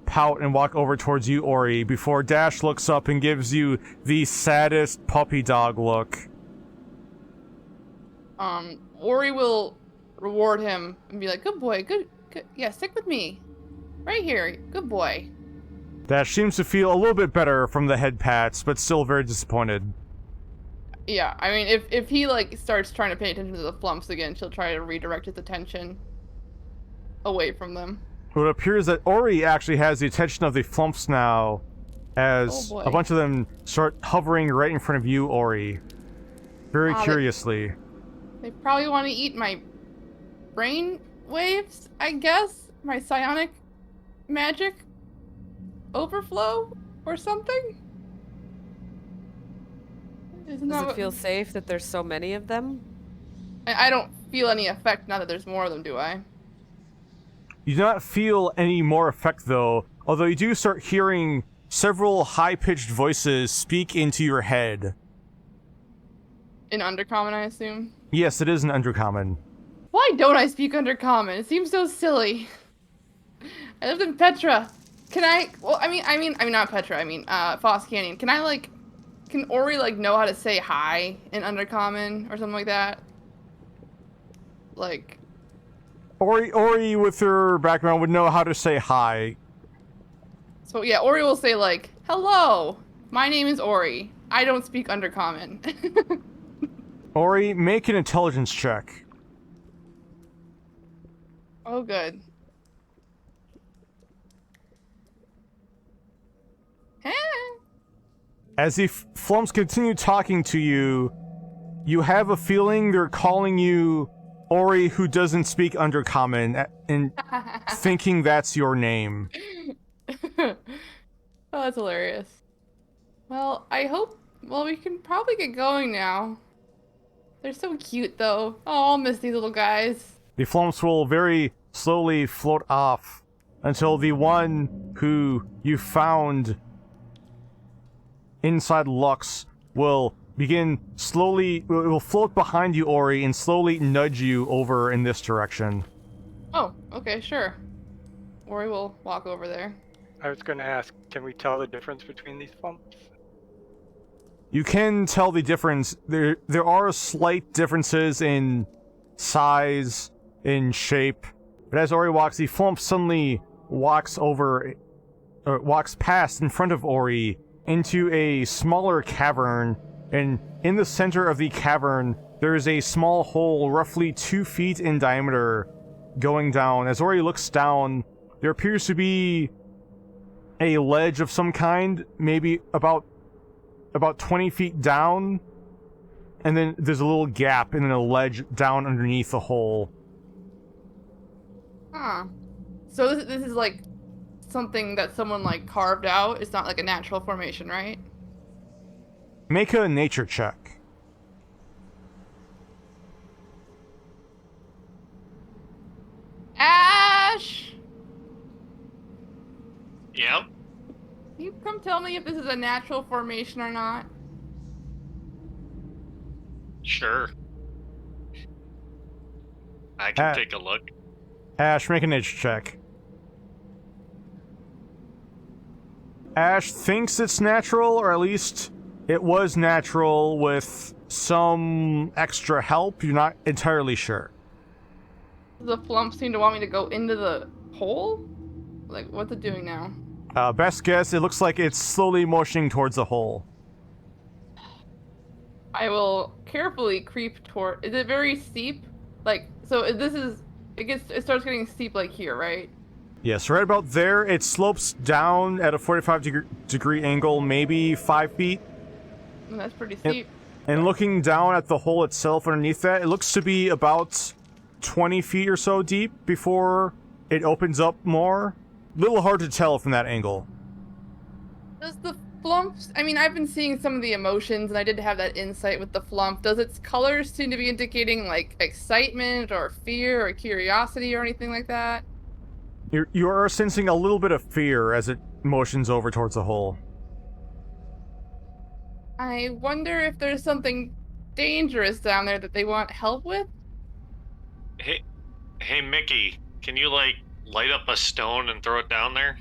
pout and walk over towards you, Ori, before Dash looks up and gives you the saddest puppy dog look. Ori will reward him and be like, good boy, good, yeah, stick with me. Right here, good boy. Dash seems to feel a little bit better from the head pats, but still very disappointed. Yeah, I mean, if he, like, starts trying to pay attention to the flumphs again, she'll try to redirect his attention away from them. It appears that Ori actually has the attention of the flumphs now, as a bunch of them start hovering right in front of you, Ori. Very curiously. They probably want to eat my brain waves, I guess? My psionic magic overflow or something? Does it feel safe that there's so many of them? I don't feel any effect now that there's more of them, do I? You do not feel any more effect, though, although you do start hearing several high-pitched voices speak into your head. In Undercommon, I assume? Yes, it is an Undercommon. Why don't I speak Undercommon? It seems so silly. I lived in Petra. Can I... Well, I mean, not Petra, Foss Canyon. Can I, like... Can Ori, like, know how to say hi in Undercommon or something like that? Like... Ori, with her background, would know how to say hi. So, yeah, Ori will say, like, hello, my name is Ori. I don't speak Undercommon. Ori, make an intelligence check. Oh, good. As the flumphs continue talking to you, you have a feeling they're calling you Ori who doesn't speak Undercommon, and thinking that's your name. Oh, that's hilarious. Well, I hope... Well, we can probably get going now. They're so cute, though. Oh, I'll miss these little guys. The flumphs will very slowly float off until the one who you found inside Lux will begin slowly... It will float behind you, Ori, and slowly nudge you over in this direction. Oh, okay, sure. Ori will walk over there. I was going to ask, can we tell the difference between these flumphs? You can tell the difference. There are slight differences in size, in shape, but as Ori walks, the flump suddenly walks past in front of Ori into a smaller cavern, and in the center of the cavern, there is a small hole roughly 2 feet in diameter going down. As Ori looks down, there appears to be a ledge of some kind, maybe about 20 feet down, and then there's a little gap and then a ledge down underneath the hole. Huh. So this is like something that someone like carved out? It's not like a natural formation, right? Make a nature check. Ash! Yep. Can you come tell me if this is a natural formation or not? Sure. I can take a look. Ash, make a nature check. Ash thinks it's natural, or at least it was natural with some extra help. You're not entirely sure. Does the flump seem to want me to go into the hole? Like, what's it doing now? Best guess, it looks like it's slowly motioning towards the hole. I will carefully creep toward... Is it very steep? Like, so this is... It starts getting steep like here, right? Yes, right about there. It slopes down at a 45-degree angle, maybe 5 feet. And that's pretty steep. And looking down at the hole itself underneath that, it looks to be about 20 feet or so deep before it opens up more. Little hard to tell from that angle. Does the flump... I mean, I've been seeing some of the emotions, and I did have that insight with the flump. Does its colors seem to be indicating, like, excitement or fear or curiosity or anything like that? You are sensing a little bit of fear as it motions over towards the hole. I wonder if there's something dangerous down there that they want help with? Hey, Mickey, can you, like, light up a stone and throw it down there?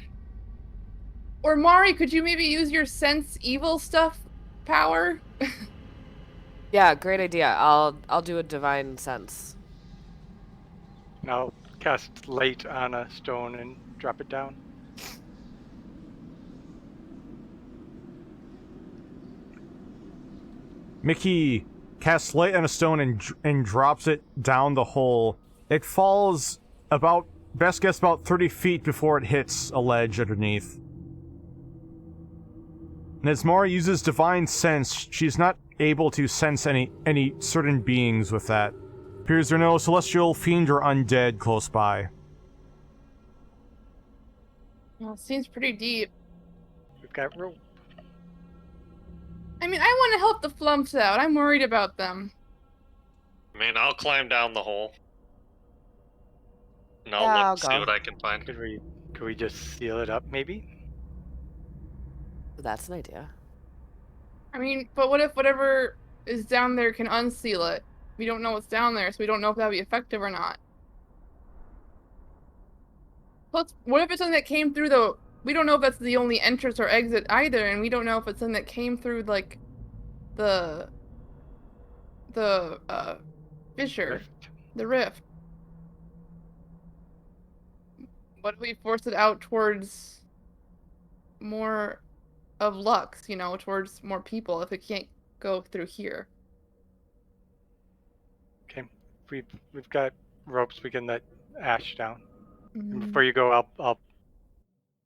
Or Mari, could you maybe use your sense evil stuff power? Yeah, great idea. I'll do a divine sense. I'll cast light on a stone and drop it down. Mickey casts light on a stone and drops it down the hole. It falls about, best guess, about 30 feet before it hits a ledge underneath. And as Mara uses divine sense, she's not able to sense any certain beings with that. Appears there are no celestial, fiend, or undead close by. Well, it seems pretty deep. We've got rope. I mean, I want to help the flumps out. I'm worried about them. I mean, I'll climb down the hole. And Yeah, I'll I'll look, see go. what I can find. Could we just seal it up, maybe? That's an idea. I mean, but what if whatever is down there can unseal it? We don't know what's down there, so we don't know if that'll be effective or not. Plus, what if it's something that came through the... We don't know if that's the only entrance or exit either, and we don't know if it's something that came through, like, the fissure. Rift. The rift. What if we force it out towards more of Lux, you know, towards more people if it can't go through here? Okay, we've got ropes. We can let Ash down. And Mhm. before you go, I'll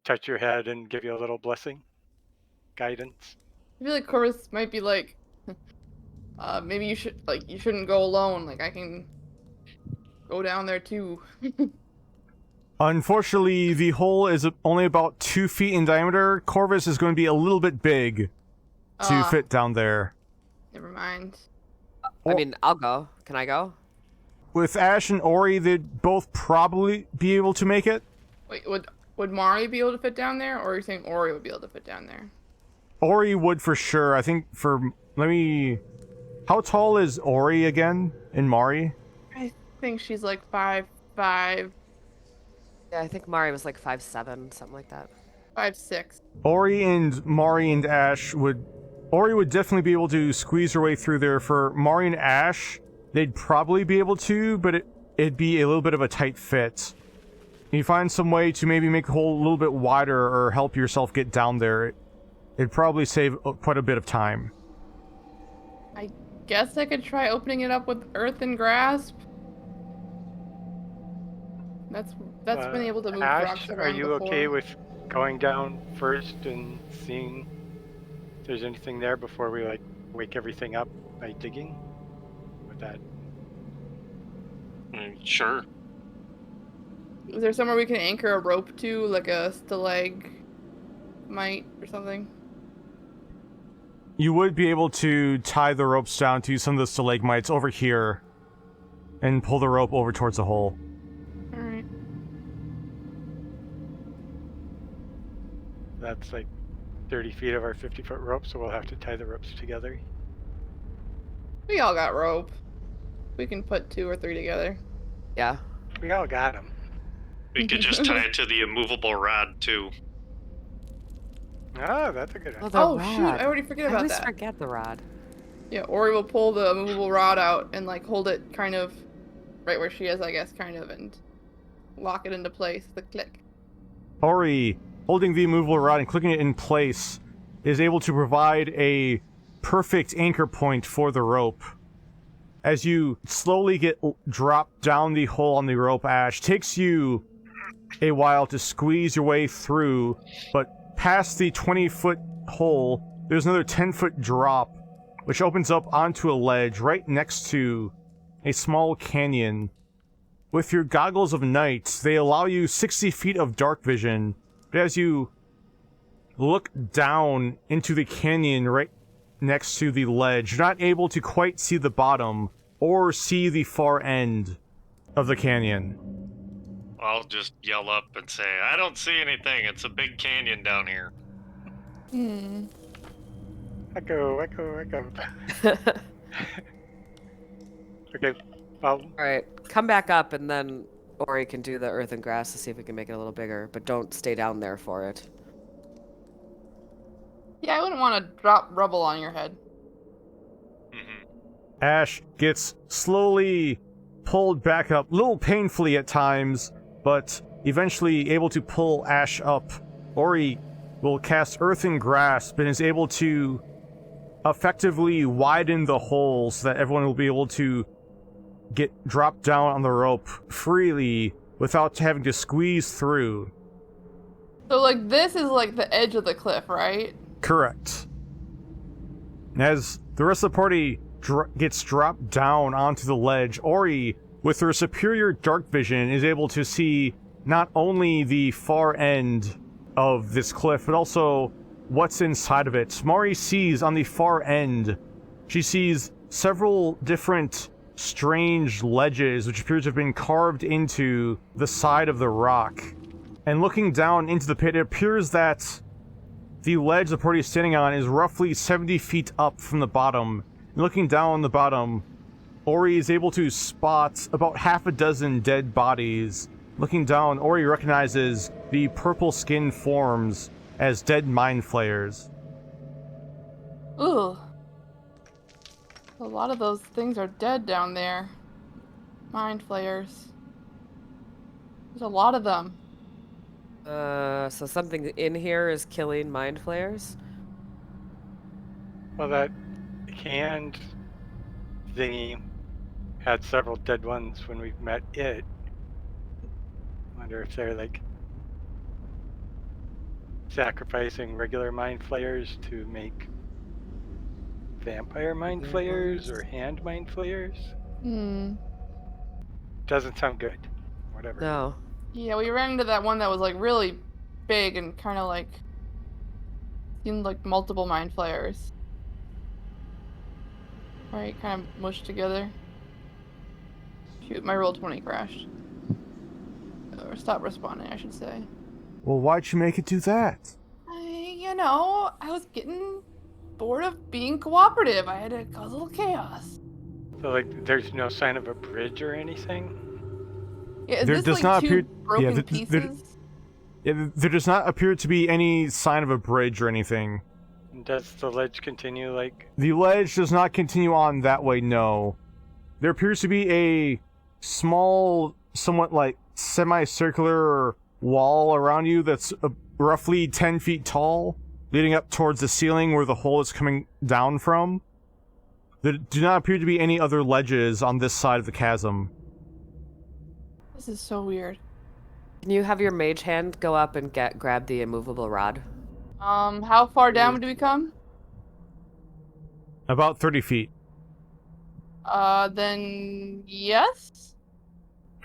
touch your head and give you a little blessing, guidance. I feel like Chorus might be like, maybe you shouldn't go alone. Like, I can go down there too. Unfortunately, the hole is only about 2 feet in diameter. Corvus is going to be a little bit big. to fit down there. Never mind. I mean, I'll go. Can I go? With Ash and Ori, they'd both probably be able to make it. Wait, would Mari be able to fit down there, or are you saying Ori would be able to fit down there? Ori would for sure. I think how tall is Ori again in Mari? I think she's like 5'5", Yeah, I think Mari was like 5'7", something like that. 5'6". Ori and Mari and Ash Ori would definitely be able to squeeze her way through there. For Mari and Ash, they'd probably be able to, but it'd be a little bit of a tight fit. You find some way to maybe make the hole a little bit wider or help yourself get down there. It'd probably save quite a bit of time. I guess I could try opening it up with earth and grasp. That's been able to move rocks Ash, around are you before. okay with going down first and seeing if there's anything there before we like wake everything up by digging? With that. Sure. Is there somewhere we can anchor a rope to, like a stalagmite or something? You would be able to tie the ropes down to some of the stalagmites over here and pull the rope over towards the hole. Alright. That's like 30 feet of our 50-foot rope, so we'll have to tie the ropes together. We all got rope. We can put 2 or 3 together. Yeah. We all got them. We could just tie it to the immovable rod, too. Oh, that's a good Oh, idea. the Oh rod. shoot, I already forget I about always that. forget the rod. Yeah, Ori will pull the movable rod out and like hold it kind of right where she is, I guess, kind of, and lock it into place with a click. Ori, holding the immovable rod and clicking it in place, is able to provide a perfect anchor point for the rope. As you slowly get dropped down the hole on the rope, Ash, takes you a while to squeeze your way through, but past the 20-foot hole, there's another 10-foot drop, which opens up onto a ledge right next to a small canyon. With your goggles of night, they allow you 60 feet of dark vision, but as you look down into the canyon right next to the ledge, you're not able to quite see the bottom or see the far end of the canyon. I'll just yell up and say, I don't see anything. It's a big canyon down here. Echo. Okay, well, Alright, come back up and then Ori can do the earth and grass to see if we can make it a little bigger, but don't stay down there for it. Yeah, I wouldn't want to drop rubble on your head. Ash gets slowly pulled back up, a little painfully at times, but eventually able to pull Ash up. Ori will cast Earth and Grasp and is able to effectively widen the hole so that everyone will be able to get dropped down on the rope freely without having to squeeze through. So, like, this is like the edge of the cliff, right? Correct. As the rest of the party gets dropped down onto the ledge, Ori, with her superior dark vision, is able to see not only the far end of this cliff, but also what's inside of it. Mari sees on the far end, she sees several different strange ledges which appear to have been carved into the side of the rock. And looking down into the pit, it appears that the ledge the party is standing on is roughly 70 feet up from the bottom. And looking down the bottom, Ori is able to spot about half a dozen dead bodies. Looking down, Ori recognizes the purple skin forms as dead mind flayers. Ugh. A lot of those things are dead down there. Mind flayers. There's a lot of them. So something in here is killing mind flayers? well, that canned thingy had several dead ones when we met it. Wonder if they're like sacrificing regular mind flayers to make vampire mind flayers or hand mind flayers. Doesn't sound good. Whatever. No. Yeah, we ran into that one that was like really big and kind of like seemed like multiple mind flayers. Right, kind of mushed together. Shoot, my roll 20 crashed. Or stopped responding, I should say. Well, why'd you make it do that? I was getting bored of being cooperative. I had to cause a little chaos. So, like, there's no sign of a bridge or anything? Yeah, is There this does like not two appear- broken yeah, pieces? There does not appear to be any sign of a bridge or anything. And does the ledge continue, like... The ledge does not continue on that way, no. There appears to be a small, somewhat like semicircular wall around you that's roughly 10 feet tall, leading up towards the ceiling where the hole is coming down from. There do not appear to be any other ledges on this side of the chasm. This is so weird. Can you have your mage hand go up and grab the immovable rod? How far down do we come? About 30 feet. Then yes.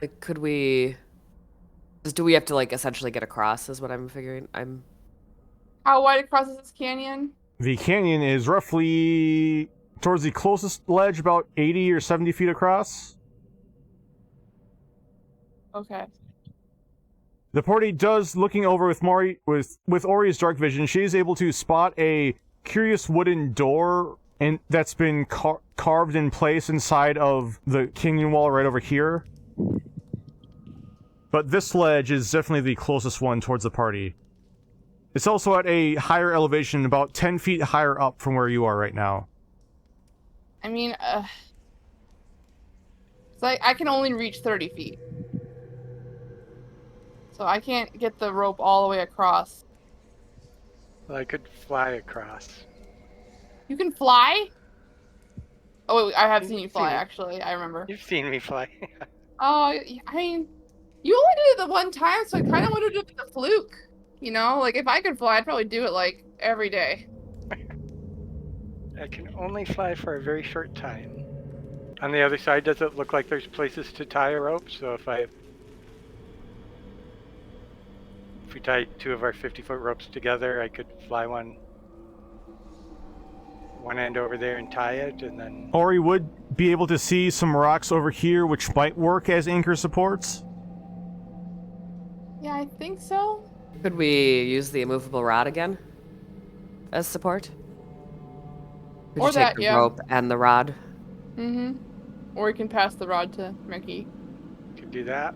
Like, could we... Do we have to, like, essentially get across, is what I'm figuring? How wide across is this canyon? The canyon is roughly towards the closest ledge, about 80 or 70 feet across. Okay. The party does, looking over with Ori's dark vision, she is able to spot a curious wooden door that's been carved in place inside of the canyon wall right over here. But this ledge is definitely the closest one towards the party. It's also at a higher elevation, about 10 feet higher up from where you are right now. I mean, it's like I can only reach 30 feet. So I can't get the rope all the way across. Well, I could fly across. You can fly? Oh, wait, I have seen you You've fly, seen it. actually. I remember. You've seen me fly. Oh, I mean, you only did it the one time, so I kind of want to do it the fluke. You know, like if I could fly, I'd probably do it like every day. I can only fly for a very short time. On the other side, does it look like there's places to tie a rope? So if we tie two of our 50-foot ropes together, I could fly one end over there and tie it, and then... Ori would be able to see some rocks over here which might work as anchor supports. Yeah, I think so. Could we use the immovable rod again as support? Could Or you take that, the yeah. rope and the rod? Mm-hmm. Or we can pass the rod to Mickey. Could do that.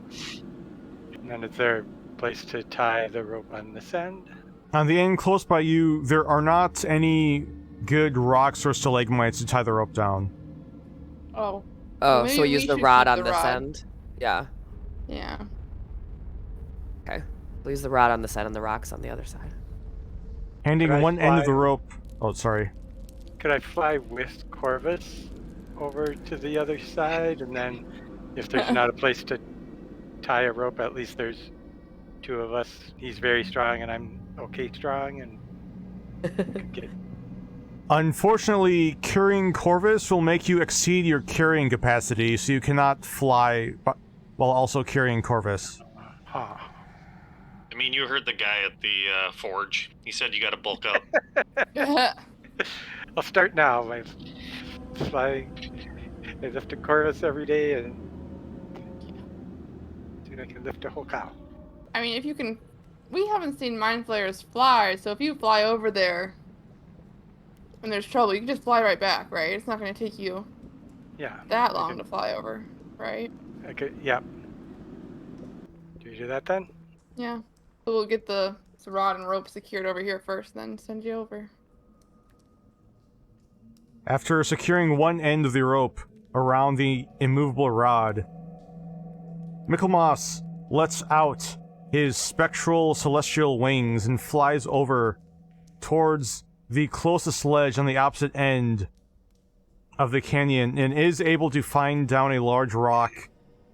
And then is there a place to tie the rope on this end? On the end close by you, there are not any good rocks or stalagmites to tie the rope down. Oh. Oh, Maybe so we we use the should rod keep on the this rod. end? Yeah. Yeah. Okay. We'll use the rod on this end and the rocks on the other side. Handing Could I one end of fly? the rope... Oh, sorry. Could I fly with Corvus over to the other side, and then if there's not a place to tie a rope, at least there's two of us. He's very strong and I'm okay strong, and could get... Unfortunately, carrying Corvus will make you exceed your carrying capacity, so you cannot fly while also carrying Corvus. Huh. I mean, you heard the guy at the forge. He said you gotta bulk up. I'll start now. I lift a Corvus every day, and soon I can lift a whole cow. I mean, if you can... We haven't seen mind flayers fly, so if you fly over there and there's trouble, you can just fly right back, right? It's not going to take you Yeah. that I long can- to fly over, right? I could, yeah. Do you do that then? Yeah. So we'll get the rod and rope secured over here first, then send you over. After securing one end of the rope around the immovable rod, Michaelmas lets out his spectral celestial wings and flies over towards the closest ledge on the opposite end of the canyon and is able to find down a large rock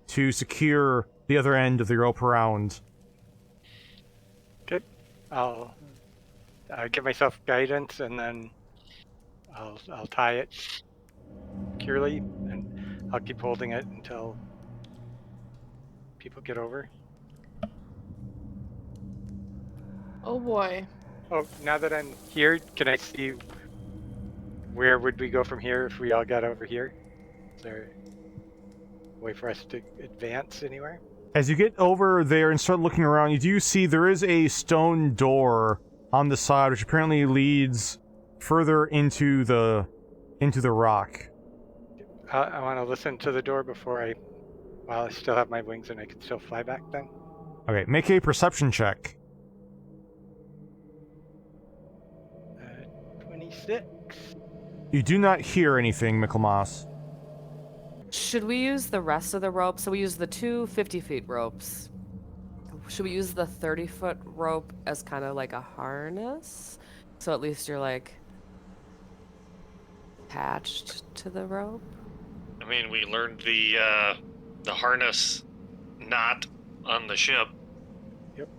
to secure the other end of the rope around. Okay. I'll give myself guidance, and then I'll tie it securely, and I'll keep holding it until people get over. Oh boy. Oh, now that I'm here, can I see where would we go from here if we all got over here? Is there a way for us to advance anywhere? As you get over there and start looking around, you do see there is a stone door on the side, which apparently leads further into the rock. I want to listen to the door while I still have my wings and I can still fly back then. Okay, make a perception check. 26. You do not hear anything, Michaelmas. Should we use the rest of the rope? So we use the two 50-foot ropes. Should we use the 30-foot rope as kind of like a harness? So at least you're like attached to the rope? I mean, we learned the harness not on the ship. Yep.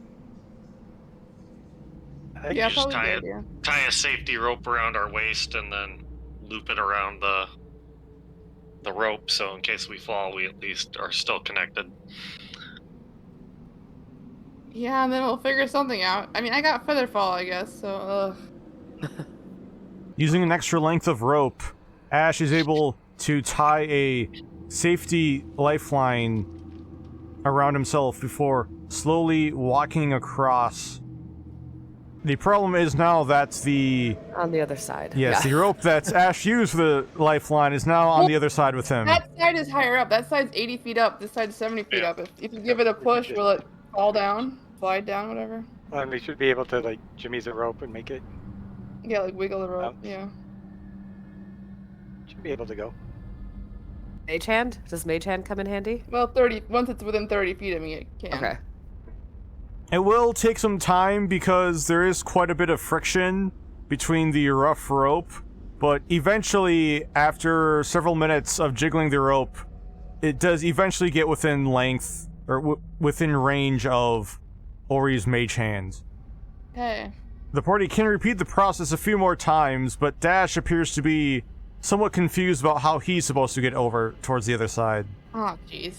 You Yeah, just probably a good idea. tie a safety rope around our waist and then loop it around the rope, so in case we fall, we at least are still connected. Yeah, and then we'll figure something out. I mean, I got feather fall, I guess, so, Using an extra length of rope, Ash is able to tie a safety lifeline around himself before slowly walking across. The problem is now that On the other side. Yes, Yeah. the rope that Ash used for the lifeline is now on the other side with him. That side is higher up. That side's 80 feet up. This side's 70 feet Yeah. up. If you give it a push, will it fall down? Slide down, whatever? Well, and we should be able to like jimmy the rope and make it. Yeah, like wiggle the rope, Oh. yeah. Should be able to go. Mage hand? Does mage hand come in handy? Well, once it's within 30 feet of me, it can. Okay. It will take some time because there is quite a bit of friction between the rough rope, but eventually, after several minutes of jiggling the rope, it does eventually get within length, or within range of Ori's mage hand. Hey. The party can repeat the process a few more times, but Dash appears to be somewhat confused about how he's supposed to get over towards the other side. Oh, jeez.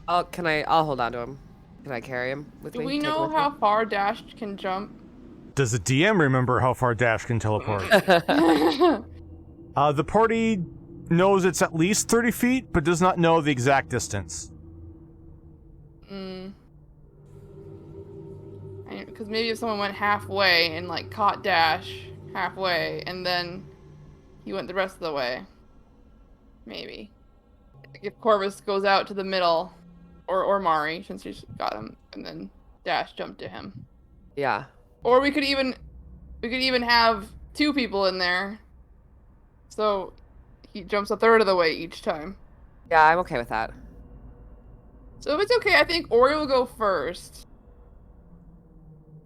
I'll hold on to him. Can I carry him with Do me? we Take him know with me? how far Dash can jump? Does the DM remember how far Dash can teleport? The party knows it's at least 30 feet, but does not know the exact distance. Because maybe if someone went halfway and, like, caught Dash halfway, and then he went the rest of the way. Maybe. Like if Corvus goes out to the middle, or Mari, since she's got him, and then Dash jumped to him. Yeah. Or we could even have two people in there, so he jumps a third of the way each time. Yeah, I'm okay with that. So if it's okay, I think Ori will go first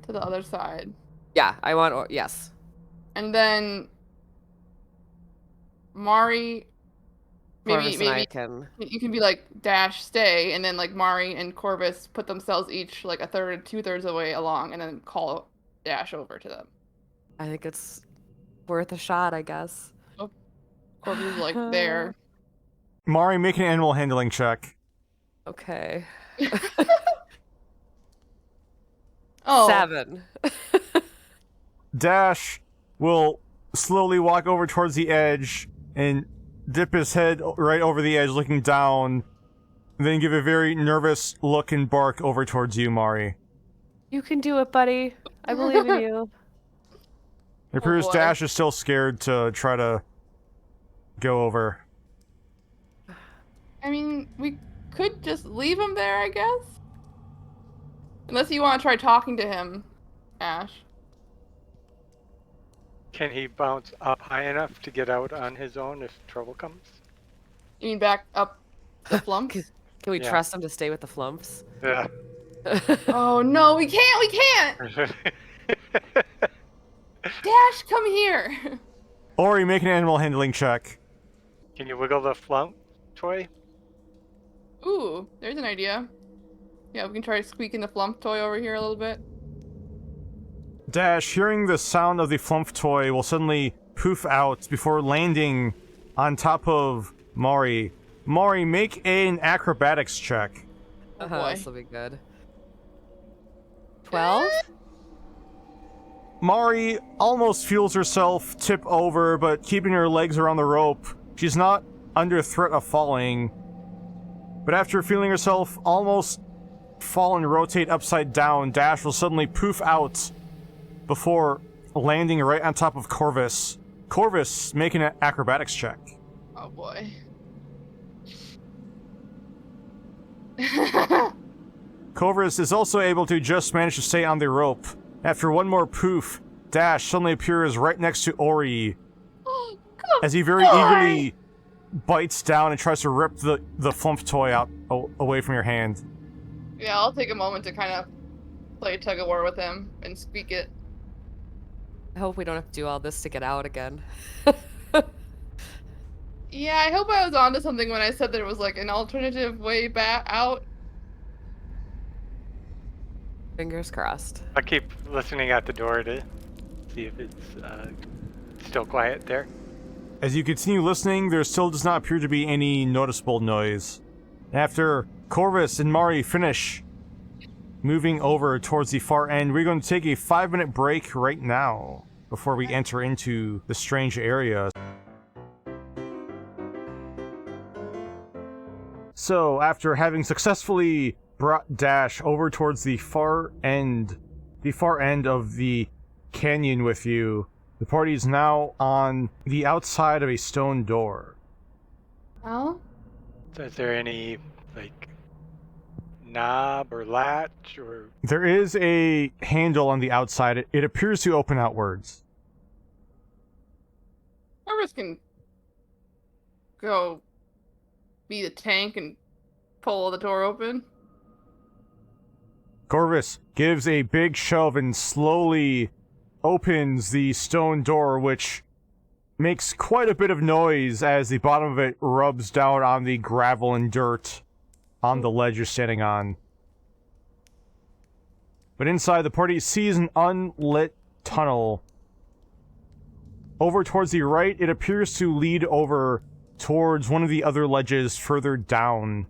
to the other side, Yeah, yes. and then Mari. Corvus and I Maybe can. you can be like Dash stay, and then like Mari and Corvus put themselves each like a third, 2/3 of the way along, and then call Dash over to them. I think it's worth a shot, I guess. Corvus is like there. Mari, make an animal handling check. Okay. Oh, 7. Dash will slowly walk over towards the edge and dip his head right over the edge, looking down, then give a very nervous look and bark over towards you, Mari. You can do it, buddy. I believe in you. It appears boy. Dash is still scared to try to go over. I mean, we could just leave him there, I guess. Unless you want to try talking to him, Ash. Can he bounce up high enough to get out on his own if trouble comes? You mean back up the flump? Can we Yeah. trust him to stay with the flumphs? Yeah. Oh no, we can't! We can't! Dash, come here! Ori, make an animal handling check. Can you wiggle the flump toy? Ooh, there's an idea. Yeah, we can try squeaking the flump toy over here a little bit. Dash, hearing the sound of the flumph toy, will suddenly poof out before landing on top of Mari. Mari, make an acrobatics check. Oh boy. This will be good. 12? Mari almost feels herself tip over, but keeping her legs around the rope, she's not under threat of falling. But after feeling herself almost fall and rotate upside down, Dash will suddenly poof out before landing right on top of Corvus. Corvus, make an acrobatics check. Oh boy. Corvus is also able to just manage to stay on the rope. After one more poof, Dash suddenly appears right next to Ori as he very eagerly bites down and tries to rip the flumph toy out away from your hand. Yeah, I'll take a moment to kind of play tug of war with him and squeak it. I hope we don't have to do all this to get out again. Yeah, I hope I was onto something when I said there was like an alternative way back out. Fingers crossed. I'll keep listening at the door to see if it's still quiet there. As you continue listening, there still does not appear to be any noticeable noise. After Corvus and Mari finish moving over towards the far end, we're going to take a 5-minute break right now before we enter into the strange area. So, after having successfully brought Dash over towards the far end of the canyon with you, the party is now on the outside of a stone door. Oh? So is there any, like, knob or latch or... There is a handle on the outside. It appears to open outwards. Corvus can go be the tank and pull the door open. Corvus gives a big shove and slowly opens the stone door, which makes quite a bit of noise as the bottom of it rubs down on the gravel and dirt on the ledge you're standing on. But inside, the party sees an unlit tunnel. Over towards the right, it appears to lead over towards one of the other ledges further down,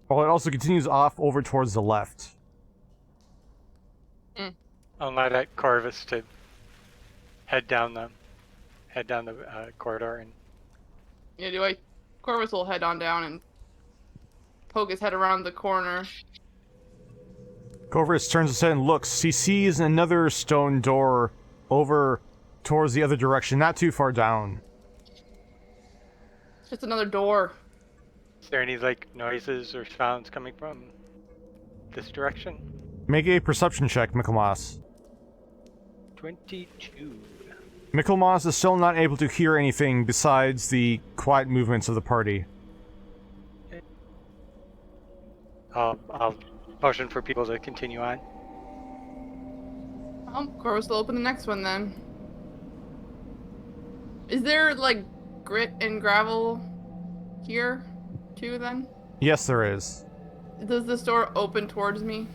while it also continues off over towards the left. I'll let Corvus to head down the corridor and... Yeah, Corvus will head on down and poke his head around the corner. Corvus turns his head and looks. He sees another stone door over towards the other direction, not too far down. It's just another door. Is there any, like, noises or sounds coming from this direction? Make a perception check, Michaelmas. 22. Michaelmas is still not able to hear anything besides the quiet movements of the party. I'll motion for people to continue on. Corvus will open the next one then. Is there, like, grit and gravel here, too, then? Yes, there is. Does this door open towards me?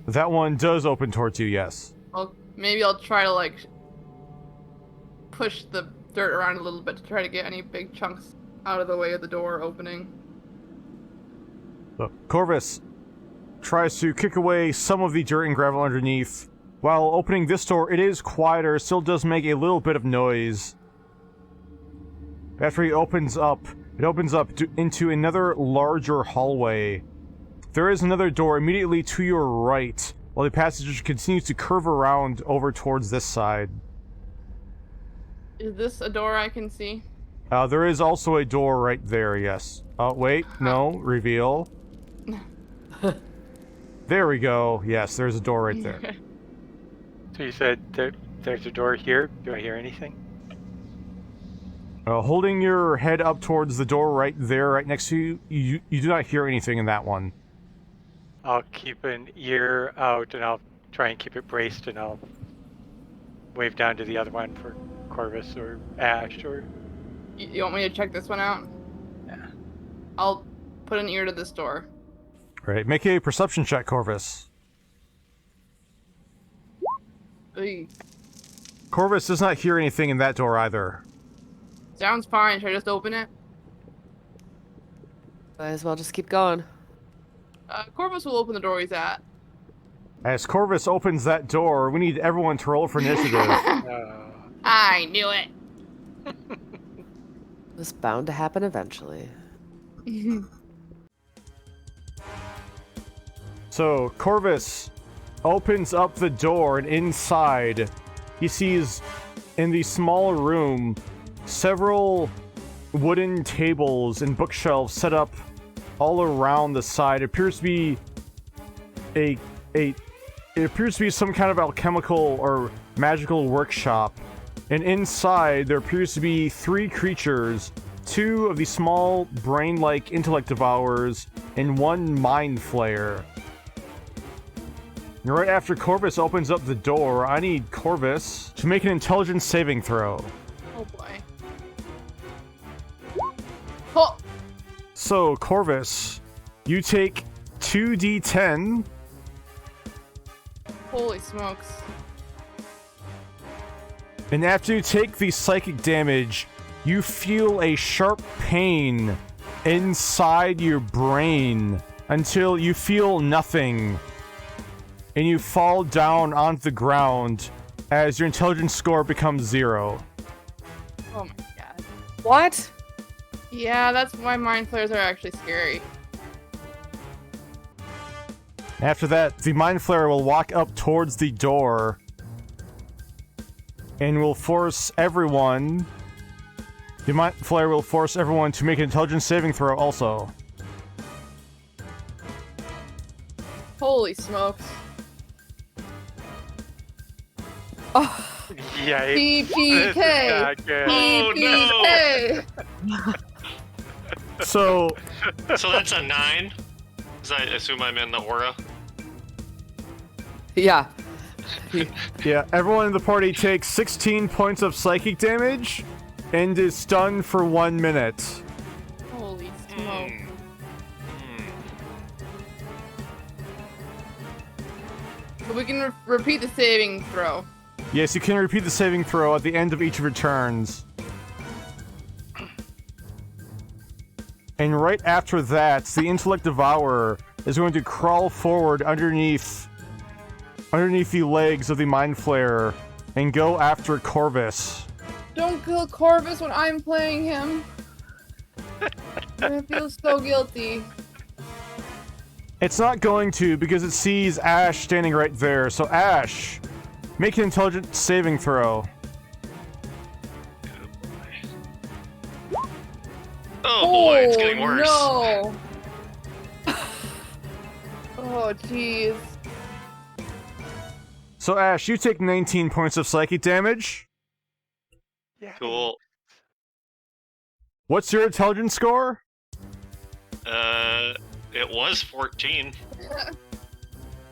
That one does open towards you, yes. Well, maybe I'll try to, like, push the dirt around a little bit to try to get any big chunks out of the way of the door opening. So, Corvus tries to kick away some of the dirt and gravel underneath. While opening this door, it is quieter, still does make a little bit of noise. After he opens up, it opens up into another larger hallway. There is another door immediately to your right, while the passage continues to curve around over towards this side. Is this a door I can see? There is also a door right there, yes. Oh, wait, no, reveal. There we go. Yes, there's a door right there. So you said there's a door here. Do I hear anything? Holding your head up towards the door right there, right next to you, you do not hear anything in that one. I'll keep an ear out and I'll try and keep it braced and I'll wave down to the other one for Corvus or Ash or... You want me to check this one out? Yeah. I'll put an ear to this door. Right, make a perception check, Corvus. Oy. Corvus does not hear anything in that door either. Sounds fine. Should I just open it? Might as well just keep going. Corvus will open the door he's at. As Corvus opens that door, we need everyone to roll for initiative. I knew it. It was bound to happen eventually. So, Corvus opens up the door, and inside, he sees in the small room several wooden tables and bookshelves set up all around the side. It appears to be it appears to be some kind of alchemical or magical workshop. And inside, there appears to be 3 creatures, 2 of the small brain-like intellect devourers, and 1 mind flayer. And right after Corvus opens up the door, I need Corvus to make an intelligence saving throw. Oh boy. Oh. So, Corvus, you take 2d10. Holy smokes. And after you take the psychic damage, you feel a sharp pain inside your brain until you feel nothing. And you fall down onto the ground as your intelligence score becomes 0. Oh my god. What? Yeah, that's why mind flayers are actually scary. After that, the mind flayer will walk up towards the door and will force everyone... The mind flayer will force everyone to make an intelligence saving throw also. Holy smokes. Oh, Yikes. PPK! Oh, no. PPK! So, So that's a 9? Because I assume I'm in the aura. yeah. yeah, everyone in the party takes 16 points of psychic damage and is stunned for 1 minute. Holy smoke. But we can repeat the saving throw. Yes, you can repeat the saving throw at the end of each of your turns. And right after that, the Intellect Devourer is going to crawl forward underneath the legs of the Mind Flayer and go after Corvus. Don't kill Corvus when I'm playing him. I feel so guilty. It's not going to because it sees Ash standing right there. So Ash, make an intelligence saving throw. Oh boy, it's getting worse. No. Oh jeez. So Ash, you take 19 points of psychic damage. Yeah. Cool. What's your intelligence score? It was 14.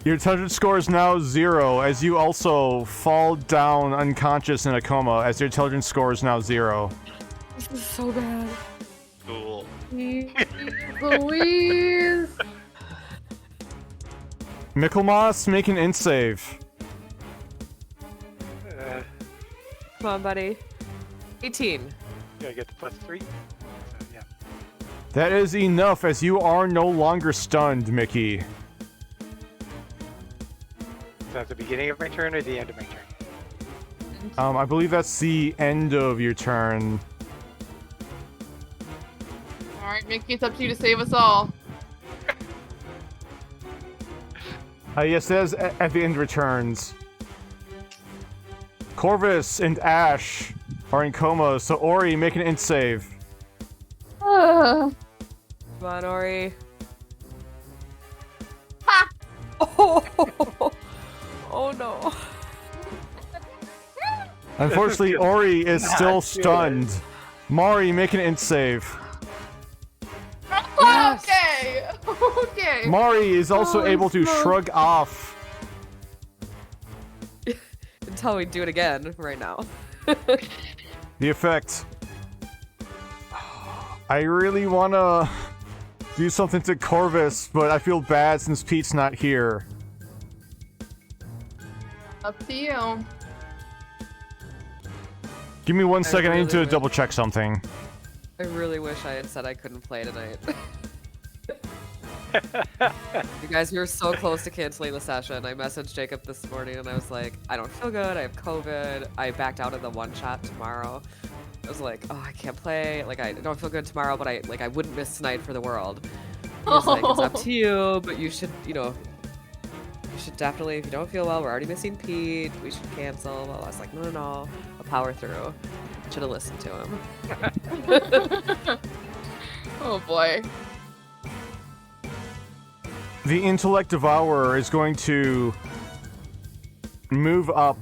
Your intelligence score is now 0 as you also fall down unconscious in a coma as your intelligence score is now 0. This is so bad. Cool. Louise. Michaelmas, make an int save. Come on, buddy. 18. Do I get the +3? So, yeah. That is enough as you are no longer stunned, Mickey. Is that the beginning of my turn or the end of my turn? I believe that's the end of your turn. Alright, Mickey, it's up to you to save us all. Yes, that is at the end of your turns. Corvus and Ash are in coma, so Ori, make an int save. Come on, Ori. Ha! Oh, oh no. Unfortunately, Ori is still stunned. Mari, make an int save. Yes. Okay. Okay. Mari is also Holy able to smoke. shrug off. Until we do it again right now. The effect. I really wanna do something to Corvus, but I feel bad since Pete's not here. Up to you. Give me 1 second, I need really to wish- double check something. I really wish I had said I couldn't play tonight. You guys, we were so close to canceling the session. I messaged Jacob this morning and I was like, I don't feel good. I have COVID. I backed out of the one shot tomorrow. I was like, oh, I can't play. Like, I don't feel good tomorrow, but I wouldn't miss tonight for the world. He was like, it's up to you, but you should, you should definitely, if you don't feel well, we're already missing Pete. We should cancel. Well, I was like, no. I'll power through. Should have listened to him. Oh boy. The Intellect Devourer is going to move up.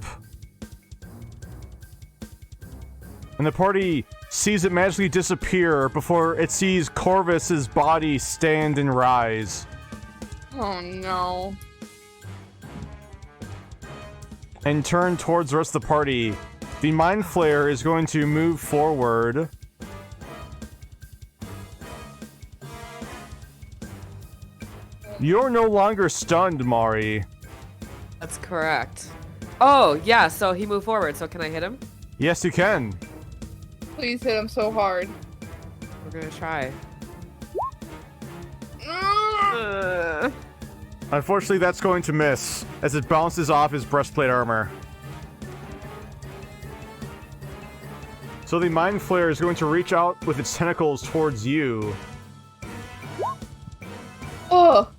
And the party sees it magically disappear before it sees Corvus's body stand and rise. Oh no. And turn towards the rest of the party. The Mind Flayer is going to move forward. You're no longer stunned, Mari. That's correct. Oh, yeah, so he moved forward, so can I hit him? Yes, you can. Please hit him so hard. We're gonna try. Unfortunately, that's going to miss, as it bounces off his breastplate armor. So the Mind Flayer is going to reach out with its tentacles towards you. Oh.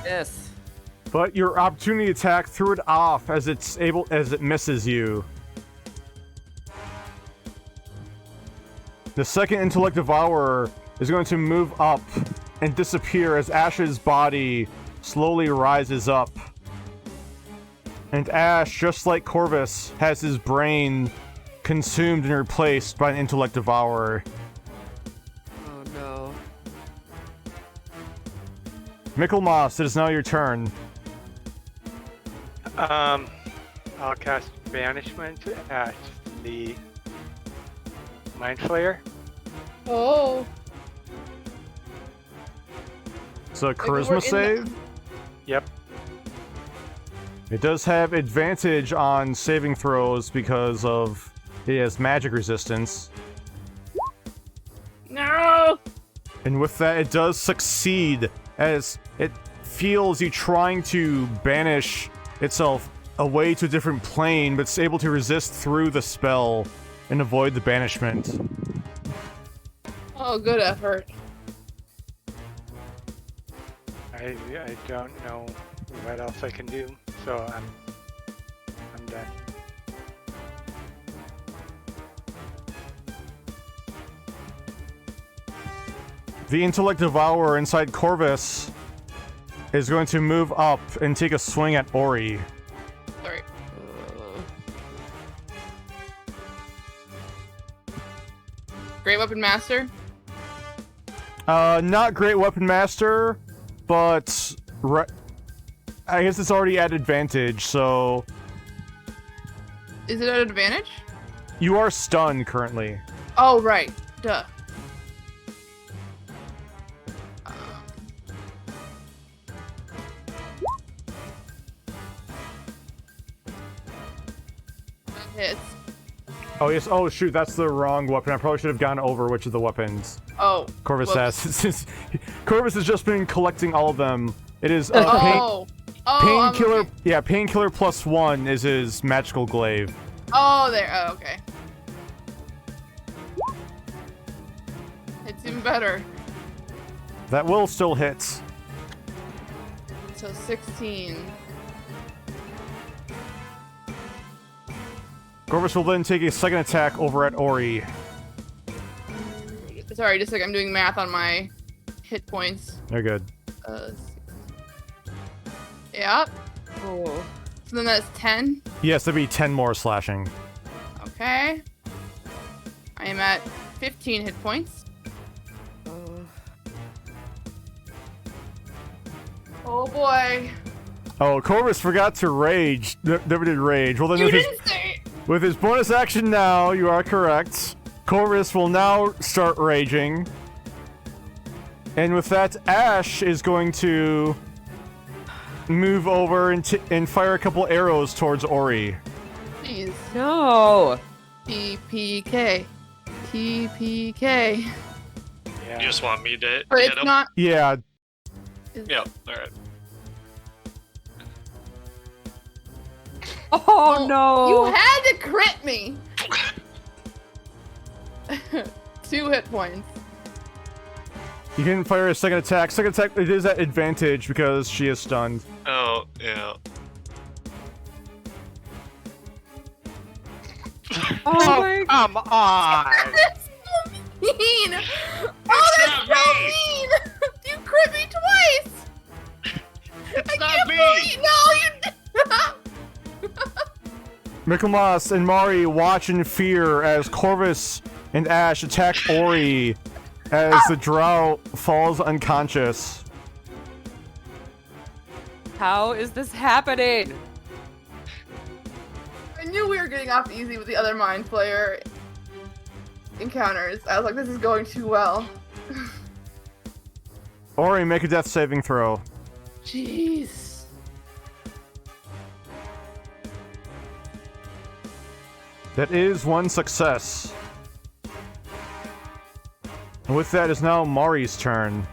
Yes. But your opportunity attack threw it off as it misses you. The second Intellect Devourer is going to move up and disappear as Ash's body slowly rises up. And Ash, just like Corvus, has his brain consumed and replaced by an Intellect Devourer. Oh no. Michaelmas, it is now your turn. I'll cast Banishment at the Mind Flayer. Oh. So we're charisma in save. Yep. It does have advantage on saving throws because of it has magic resistance. No. And with that, it does succeed as it feels you trying to banish itself away to a different plane, but it's able to resist through the spell and avoid the banishment. Oh, good effort. I don't know what else I can do, so I'm done. The Intellect Devourer inside Corvus is going to move up and take a swing at Ori. Sorry. Great Weapon Master. Not Great Weapon Master, but I guess it's already at advantage, so Is it at advantage? you are stunned currently. Oh, right. Duh. That hits. Oh yes, oh shoot, that's the wrong weapon. I probably should have gone over which of the weapons Oh. Corvus whoops. has. Since Corvus has just been collecting all of them. It is Oh. Painkiller. Okay. Yeah, Painkiller +1 is his magical glaive. Oh, there. Oh, okay. It's even better. That will still hit. So 16. Corvus will then take a second attack over at Ori. Sorry, just like I'm doing math on my hit points. They're good. Yep. Oh. So then that's 10. Yes, there'll be 10 more slashing. Okay. I am at 15 hit points. Oh boy. Oh, Corvus forgot to rage. Never did rage. Well, then You with his, didn't say. with his bonus action now, you are correct. Corvus will now start raging. And with that, Ash is going to move over and fire a couple arrows towards Ori. Please. No. TPK. TPK. Yeah. You just want me to But hit it's him? not. Yeah, Yeah, alright. Oh no! You had to crit me! 2 hit points. You can fire a second attack. Second attack, it is at advantage because she is stunned. Oh, yeah. Oh my Come on! That's so mean! Oh, that's not so me! mean! You crit me twice! It's I not can't me! believe- No, you did Michaelmas and Mari watch in fear as Corvus and Ash attack Ori as the drow falls unconscious. How is this happening? I knew we were getting off easy with the other Mind Flayer encounters. I was like, this is going too well. Ori, make a death saving throw. Jeez. That is one success. And with that is now Mari's turn.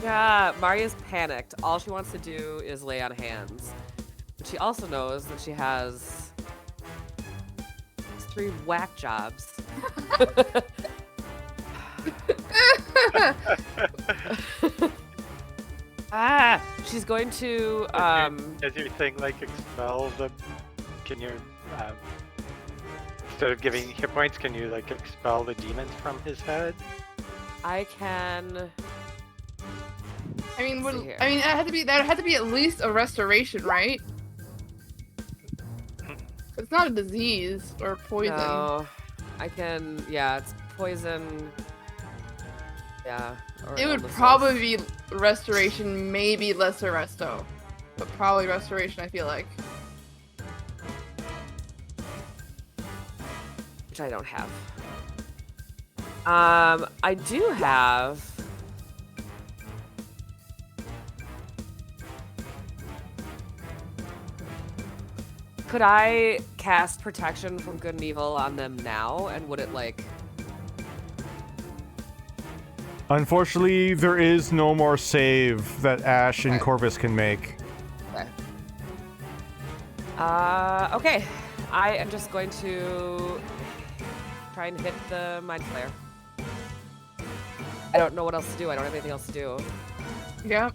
Yeah, Maria's panicked. All she wants to do is lay on hands. But she also knows that she has 3 whack jobs. She's going to Does your thing like expel the? Can you instead of giving hit points, can you like expel the demons from his head? I can. I mean, Let's see here. that had to be at least a restoration, right? It's not a disease or poison. No, I can. Yeah, it's poison. Yeah. or It would illnesses. probably be restoration, maybe lesser resto, but probably restoration. I feel like. Which I don't have. I do have. Could I cast protection from good and evil on them now, and would it like? Unfortunately, there is no more save that Ash and Okay. Corvus can make. Okay. I am just going to try and hit the Mind Flayer. I don't know what else to do. I don't have anything else to do. Yeah.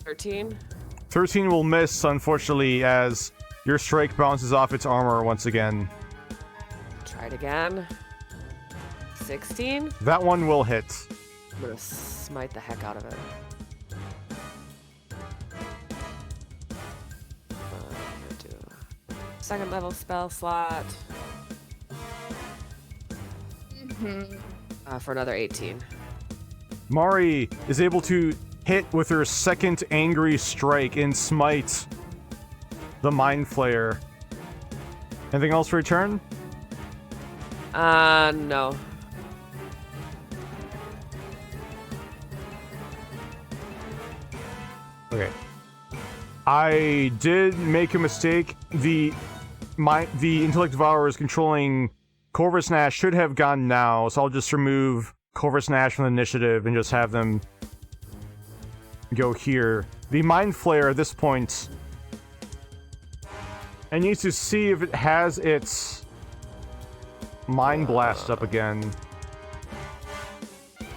13. 13 will miss, unfortunately, as your strike bounces off its armor once again. Try it again. 16. That one will hit. I'm gonna smite the heck out of it. I'm gonna do a 2nd level spell slot for another 18. Mari is able to hit with her 2nd angry strike and smite the Mind Flayer. Anything else for your turn? No. Okay. I did make a mistake. The Intellect Devourer is controlling Corvus and Ash should have gone now, so I'll just remove Corvus and Ash from the initiative and just have them go here. The Mind Flayer at this point, I need to see if it has its Mind Blast up again.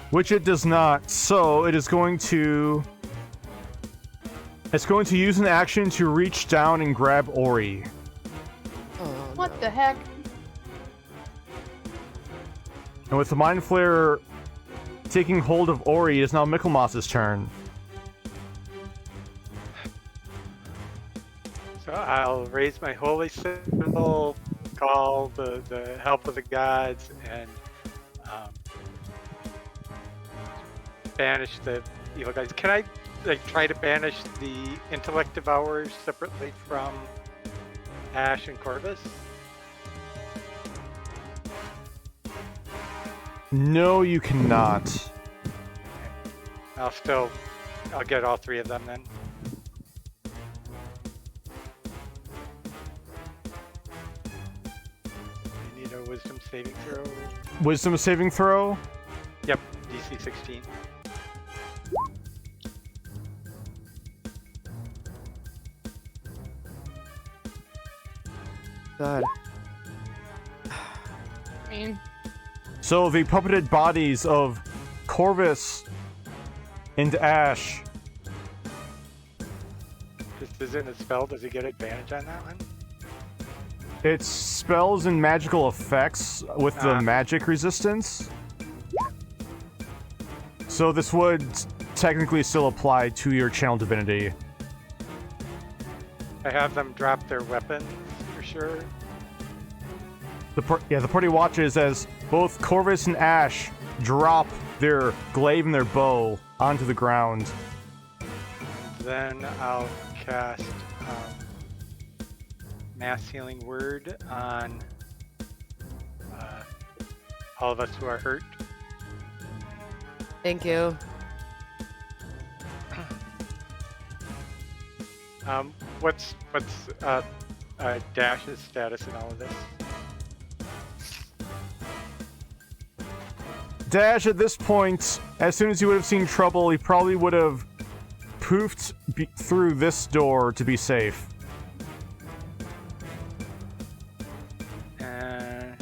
Which it does not, so it is going to... It's going to use an action to reach down and grab Ori. What the heck? And with the Mind Flayer taking hold of Ori, it is now Michaelmas's turn. So I'll raise my holy symbol, call the help of the gods, and banish the evil guys. Can I like try to banish the Intellect Devourers separately from Ash and Corvus? No, you cannot. I'll get all 3 of them then. You need a wisdom saving throw. Wisdom saving throw? Yep, DC 16. God. I mean, So the puppeted bodies of Corvus and Ash. This isn't a spell. Does he get advantage on that one? It's spells and magical effects with the magic resistance. So this would technically still apply to your channel divinity. I have them drop their weapons for sure. The party watches as both Corvus and Ash drop their glaive and their bow onto the ground. Then I'll cast Mass Healing Word on all of us who are hurt. Thank you. What's Dash's status in all of this? Dash, at this point, as soon as he would have seen trouble, he probably would have poofed through this door to be safe. And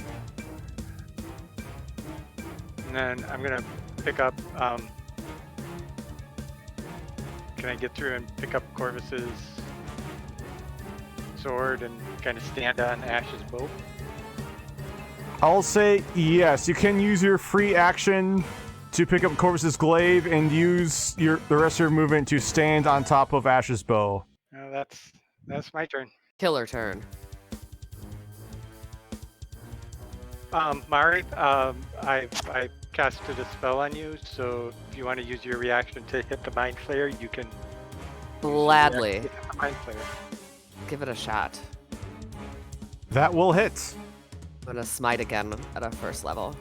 then I'm gonna pick up. Can I get through and pick up Corvus's sword and kind of stand on Ash's bow? I'll say yes. You can use your free action to pick up Corvus's glaive and use the rest of your movement to stand on top of Ash's bow. That's my turn. Killer turn. Mari, I casted a spell on you, so if you want to use your reaction to hit the mind flayer, you can. Gladly. Hit the mind flayer. Give it a shot. That will hit. I'm gonna smite again at a first level.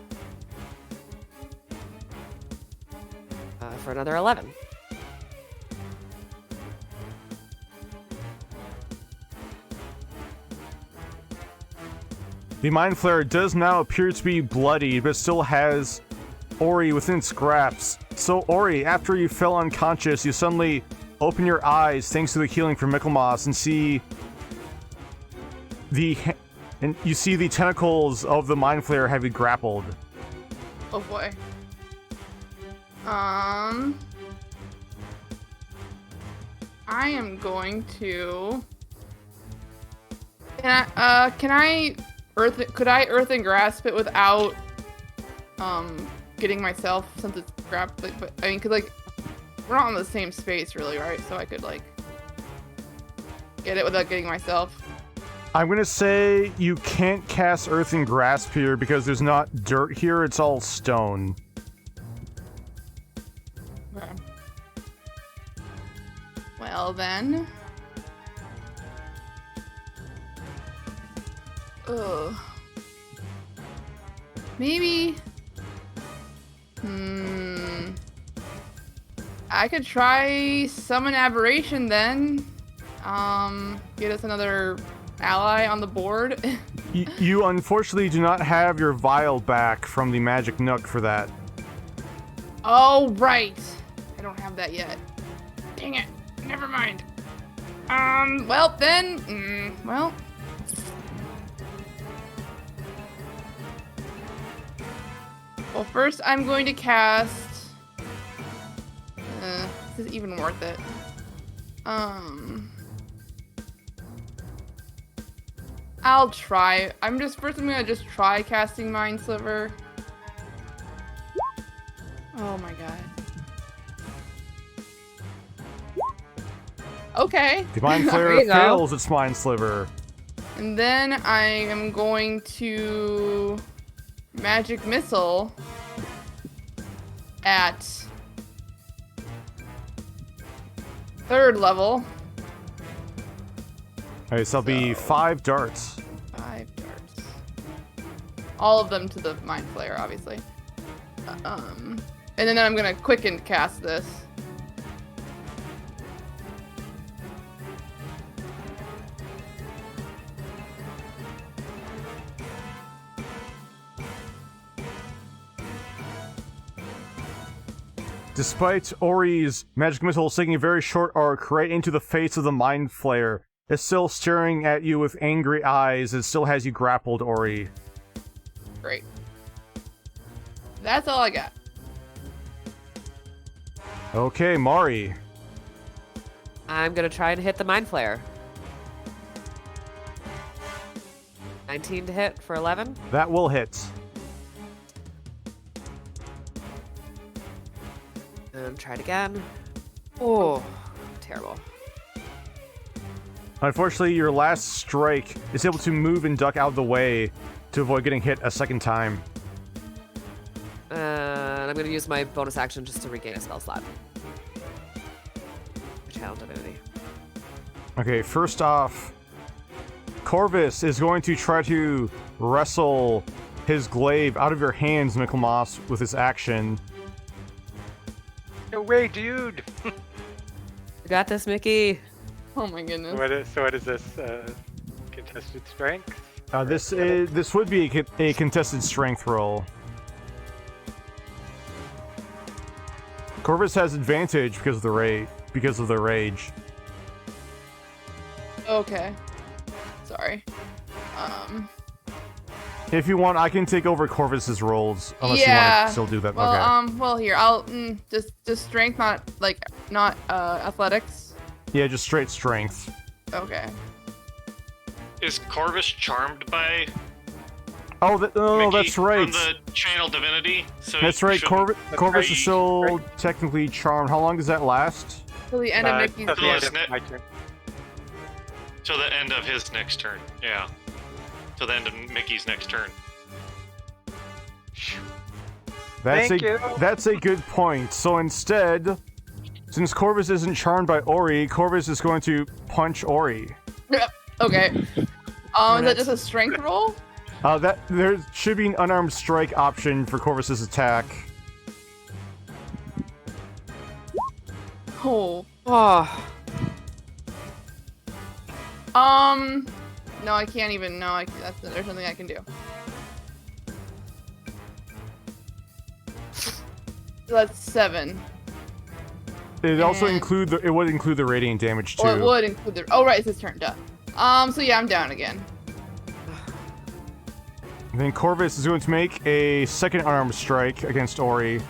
For another 11. The Mind Flayer does now appear to be bloody, but still has Ori within its grasp. So Ori, after you fell unconscious, you suddenly open your eyes thanks to the healing from Michaelmas and see the tentacles of the Mind Flayer have you grappled. oh boy. I am going to. Could I earth and grasp it without getting myself, since it's grabbed, like, but I mean, cause like we're not in the same space really, right? So I could like get it without getting myself. I'm gonna say you can't cast Earth and Grasp here because there's not dirt here, it's all stone. Okay. Well then. Ugh. Maybe. I could try Summon Aberration then. Get us another ally on the board. You unfortunately do not have your vial back from the Magic Nook for that. Oh, right. I don't have that yet. Dang it. Never mind. Well then, well. Well, first I'm going to cast... this is even worth it. I'll try. I'm gonna just try casting Mind Sliver. Oh my god. Okay. The Mind Flayer fails its Mind Sliver. And then I am going to Magic Missile at 3rd level. Alright, so that'll be 5 darts. 5 darts. All of them to the Mind Flayer, obviously. And then I'm gonna quicken cast this. Despite Ori's magic missile taking a very short arc right into the face of the Mind Flayer, is still staring at you with angry eyes. It still has you grappled, Ori. Great. That's all I got. Okay, Mari. I'm gonna try and hit the mind flayer. 19 to hit for 11. That will hit. And try it again. Oh, terrible. Unfortunately, your last strike is able to move and duck out of the way to avoid getting hit a second time. And I'm gonna use my bonus action just to regain a spell slot. Channel Divinity. Okay, first off, Corvus is going to try to wrestle his glaive out of your hands, Michaelmas, with his action. No way, dude! You got this, Mickey. Oh my goodness. What is this? Contested strength? This would be a contested strength roll. Corvus has advantage because of the rage. Okay. Sorry. If you want, I can take over Corvus's rolls. Unless you Yeah. want to still do that. Well, Okay. well here, I'll just strength, not athletics. Yeah, just straight strength. Okay. Is Corvus charmed by Oh, Mickey that's right. from the channel divinity? So That's he right. shouldn't- Corvus is still right? technically charmed. How long does that last? Till the end of Mickey's till the end turn. of my turn. Till the end of his next turn. Yeah. Till the end of Mickey's next turn. Thank you. That's a good point. So instead, since Corvus isn't charmed by Ori, Corvus is going to punch Ori. Okay. Is that just a strength roll? There should be an unarmed strike option for Corvus's attack. Oh. Oh, No, I can't even. No, there's nothing I can do. So that's 7. It also And- would include the radiant damage too. Or it would include the. Oh, right, it's his turn. Duh. So yeah, I'm down again. And then Corvus is going to make a second unarmed strike against Ori.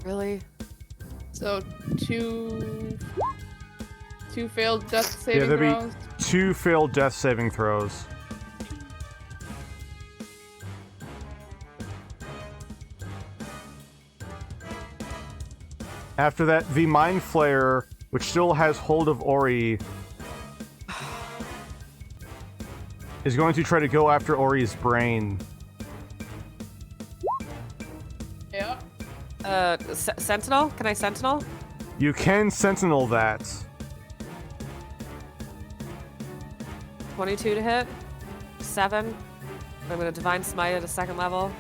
really? So two failed death saving there'd be throws. 2 failed death saving throws. After that, the Mind Flayer, which still has hold of Ori, is going to try to go after Ori's brain. Yeah. Sentinel? Can I Sentinel? You can Sentinel that. 22 to hit. 7. I'm gonna Divine Smite at a 2nd level.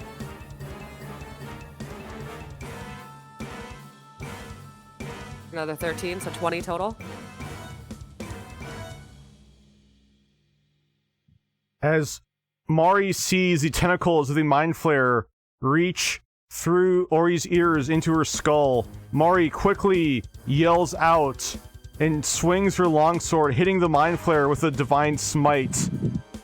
Another 13, so 20 total. As Mari sees the tentacles of the Mind Flayer reach through Ori's ears into her skull, Mari quickly yells out and swings her longsword, hitting the Mind Flayer with a Divine Smite.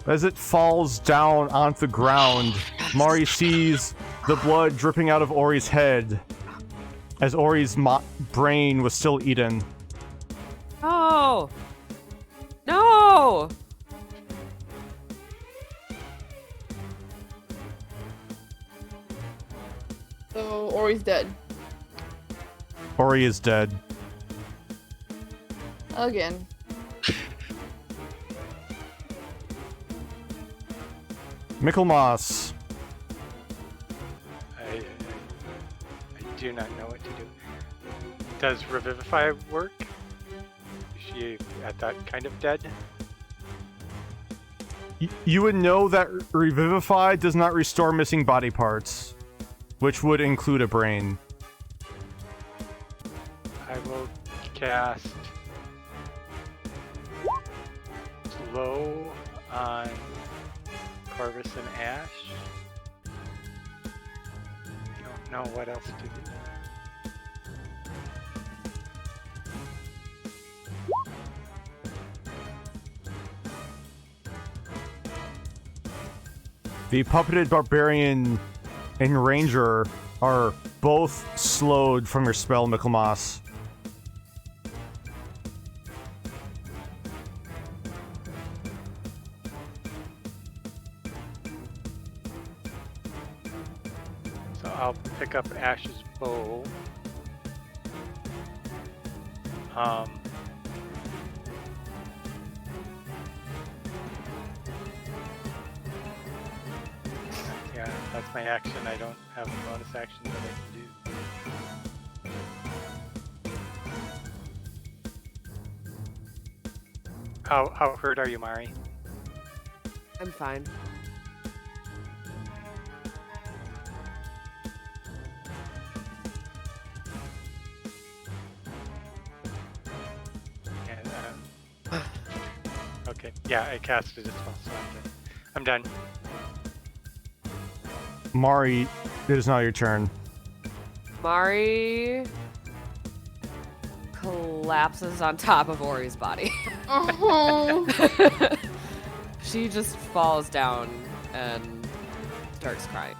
As it falls down onto the ground, Mari sees the blood dripping out of Ori's head, as Ori's brain was still eaten. Oh! No! So Ori's dead Ori is dead. again. Michaelmas. I do not know what to do. Does Revivify work? Is she at that kind of dead? You would know that Revivify does not restore missing body parts, which would include a brain. I will cast Slow on Corvus and Ash. I don't know what else to do. The puppeted barbarian and ranger are both slowed from your spell, Michaelmas. So I'll pick up Ash's bow. Yeah, that's my action. I don't have a bonus action that I can do. How hurt are you, Mari? I'm fine. Yeah, okay, yeah, I casted a spell, so I'm done. Mari, it is now your turn. Mari collapses on top of Ori's body. Oh. She just falls down and starts crying.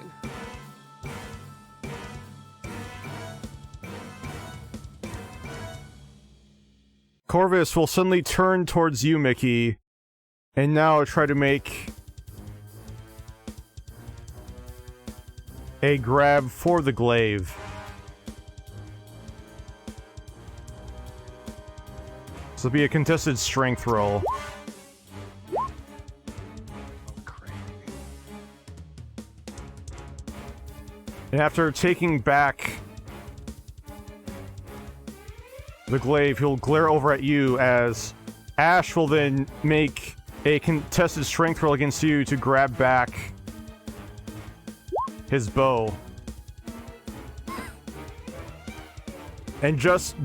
Corvus will suddenly turn towards you, Mickey, and now try to make a grab for the glaive. So it'll be a contested strength roll. Oh, crap. And after taking back the glaive, he'll glare over at you as Ash will then make a contested strength roll against you to grab back his bow. And just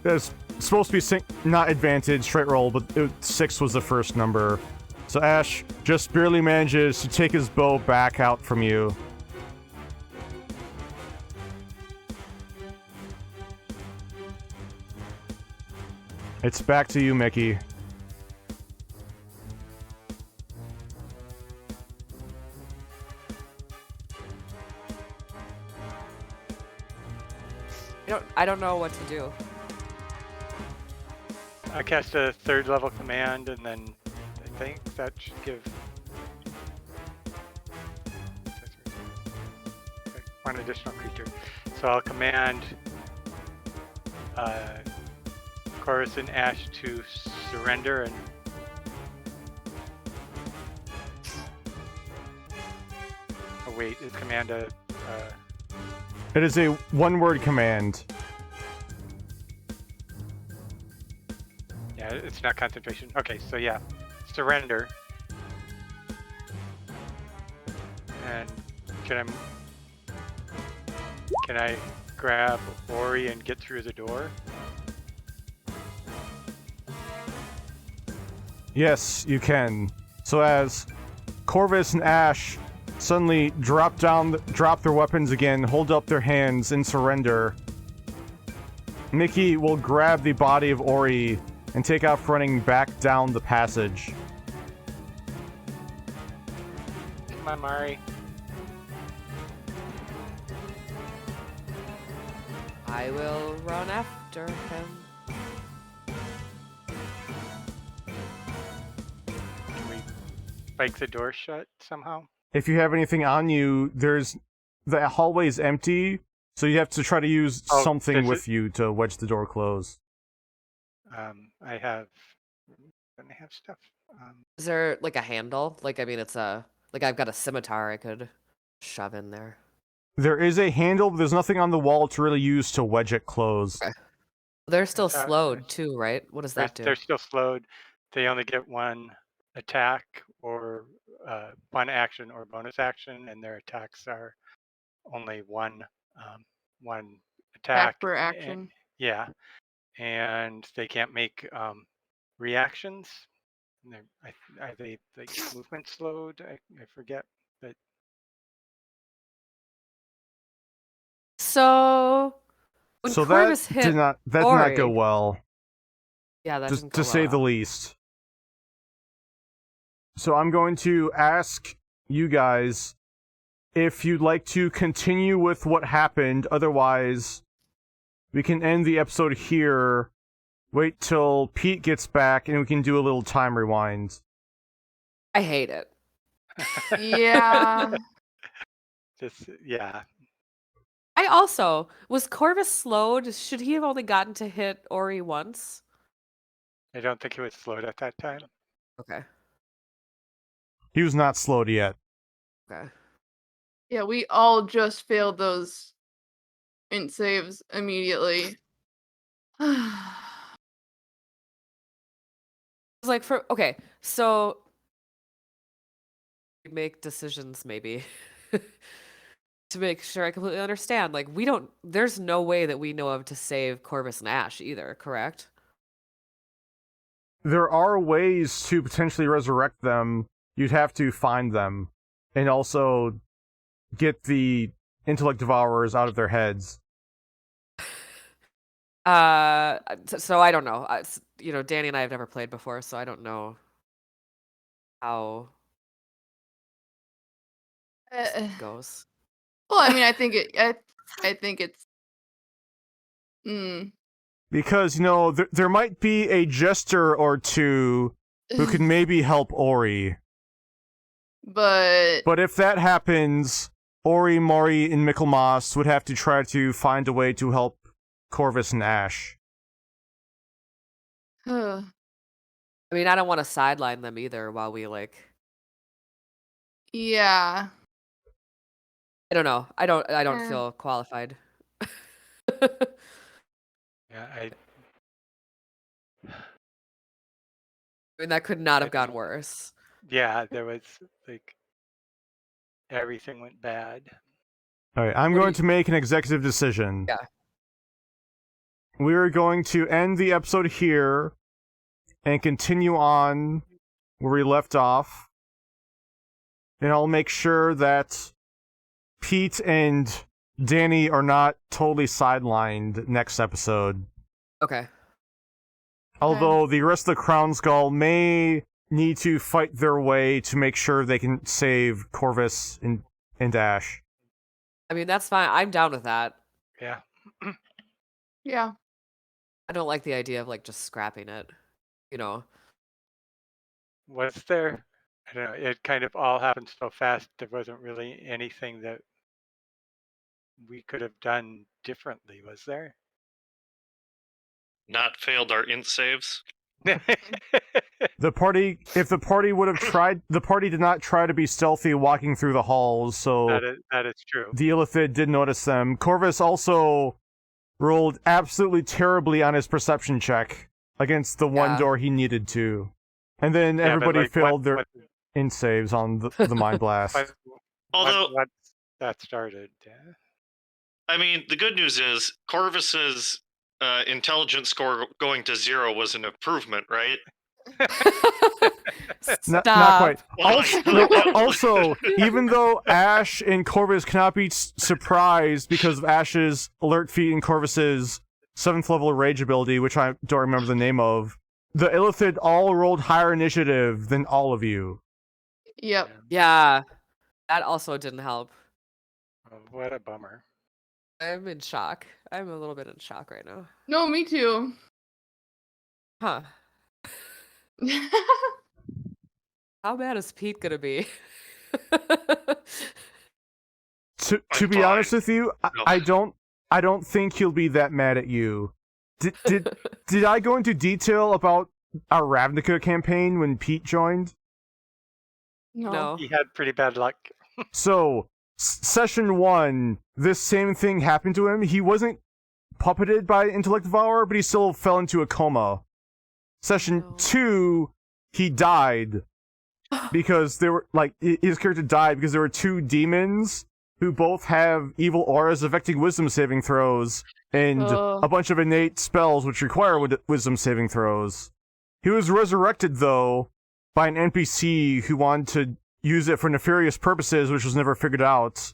as supposed to be not advantage, straight roll, but 6 was the first number. So Ash just barely manages to take his bow back out from you. It's back to you, Mickey. I don't know what to do. I cast a 3rd level command, and then I think that should give one additional creature. So I'll command Chorus and Ash to surrender, and oh wait, is command a It is a one-word command. yeah, it's not concentration. Okay, so yeah, surrender. And can I grab Ori and get through the door? Yes, you can. So as Corvus and Ash suddenly drop their weapons again, hold up their hands in surrender, Mickey will grab the body of Ori and take off running back down the passage. Come on, Mari. I will run after him. Can we spike the door shut somehow? If you have anything on you, the hallway is empty, so you have to try to use something with you to wedge the door closed. I have stuff. Is there like a handle? Like, I mean, I've got a scimitar I could shove in there. There is a handle, but there's nothing on the wall to really use to wedge it closed. Okay. They're still Uh, slowed too, right? What does that do? They're still slowed. They only get one attack or one action or bonus action, and their attacks are only one attack. Per action. Yeah, and they can't make reactions. Are they like movement slowed? I forget. But So when So Corvus that hit did not go Ori- well, Yeah, that just didn't go to say well. the least. So I'm going to ask you guys if you'd like to continue with what happened. Otherwise, we can end the episode here. Wait till Pete gets back, and we can do a little time rewind. I hate it. Yeah. yeah. I also was Corvus slowed. Should he have only gotten to hit Ori once? I don't think he was slowed at that time. Okay. He was not slowed yet. Okay. Yeah, we all just failed those int saves immediately. It's like so make decisions maybe to make sure I completely understand. Like there's no way that we know of to save Corvus and Ash either, correct? There are ways to potentially resurrect them. You'd have to find them, and also get the intellect devourers out of their heads. So I don't know. Danny and I have never played before, so I don't know how it goes. Well, I mean, I think it's. Because, there might be a jester or two who could maybe help Ori. But if that happens, Ori, Mori, and Michaelmas would have to try to find a way to help Corvus and Ash. I mean, I don't want to sideline them either while we yeah. I don't know. I don't feel qualified. Yeah, I mean, that could not have gone worse. Yeah, there was everything went bad. Alright, I'm going to make an executive decision. Yeah. We're going to end the episode here and continue on where we left off. And I'll make sure that Pete and Danny are not totally sidelined next episode. Okay. Although the rest of the Crown Gall may need to fight their way to make sure they can save Corvus and Ash. I mean, that's fine. I'm down with that. Yeah. Yeah. I don't like the idea of just scrapping it. Was there? I don't know. It kind of all happened so fast. There wasn't really anything that we could have done differently, was there? Not failed our int saves. If the party did not try to be stealthy walking through the halls, so that is true. The illithid did notice them. Corvus also rolled absolutely terribly on his perception check against the one door he needed to. And then everybody failed their int saves on the Mind Blast. Although once that started, I mean, the good news is Corvus's intelligence score going to 0 was an improvement, right? Not quite. Also, even though Ash and Corvus cannot be surprised because of Ash's alert feat and Corvus's 7th level rage ability, which I don't remember the name of, the illithid all rolled higher initiative than all of you. Yep. Yeah. That also didn't help. Oh, what a bummer. I'm in shock. I'm a little bit in shock right now. No, me too. Huh. How bad is Pete gonna be? To be honest with you, I don't think he'll be that mad at you. Did I go into detail about our Ravnica campaign when Pete joined? No. He had pretty bad luck. So, session 1, this same thing happened to him. He wasn't puppeted by Intellect Devourer, but he still fell into a coma. Session 2, he died because his character died because there were 2 demons who both have evil auras affecting wisdom saving throws and a bunch of innate spells which require wisdom saving throws. He was resurrected though by an NPC who wanted to use it for nefarious purposes, which was never figured out.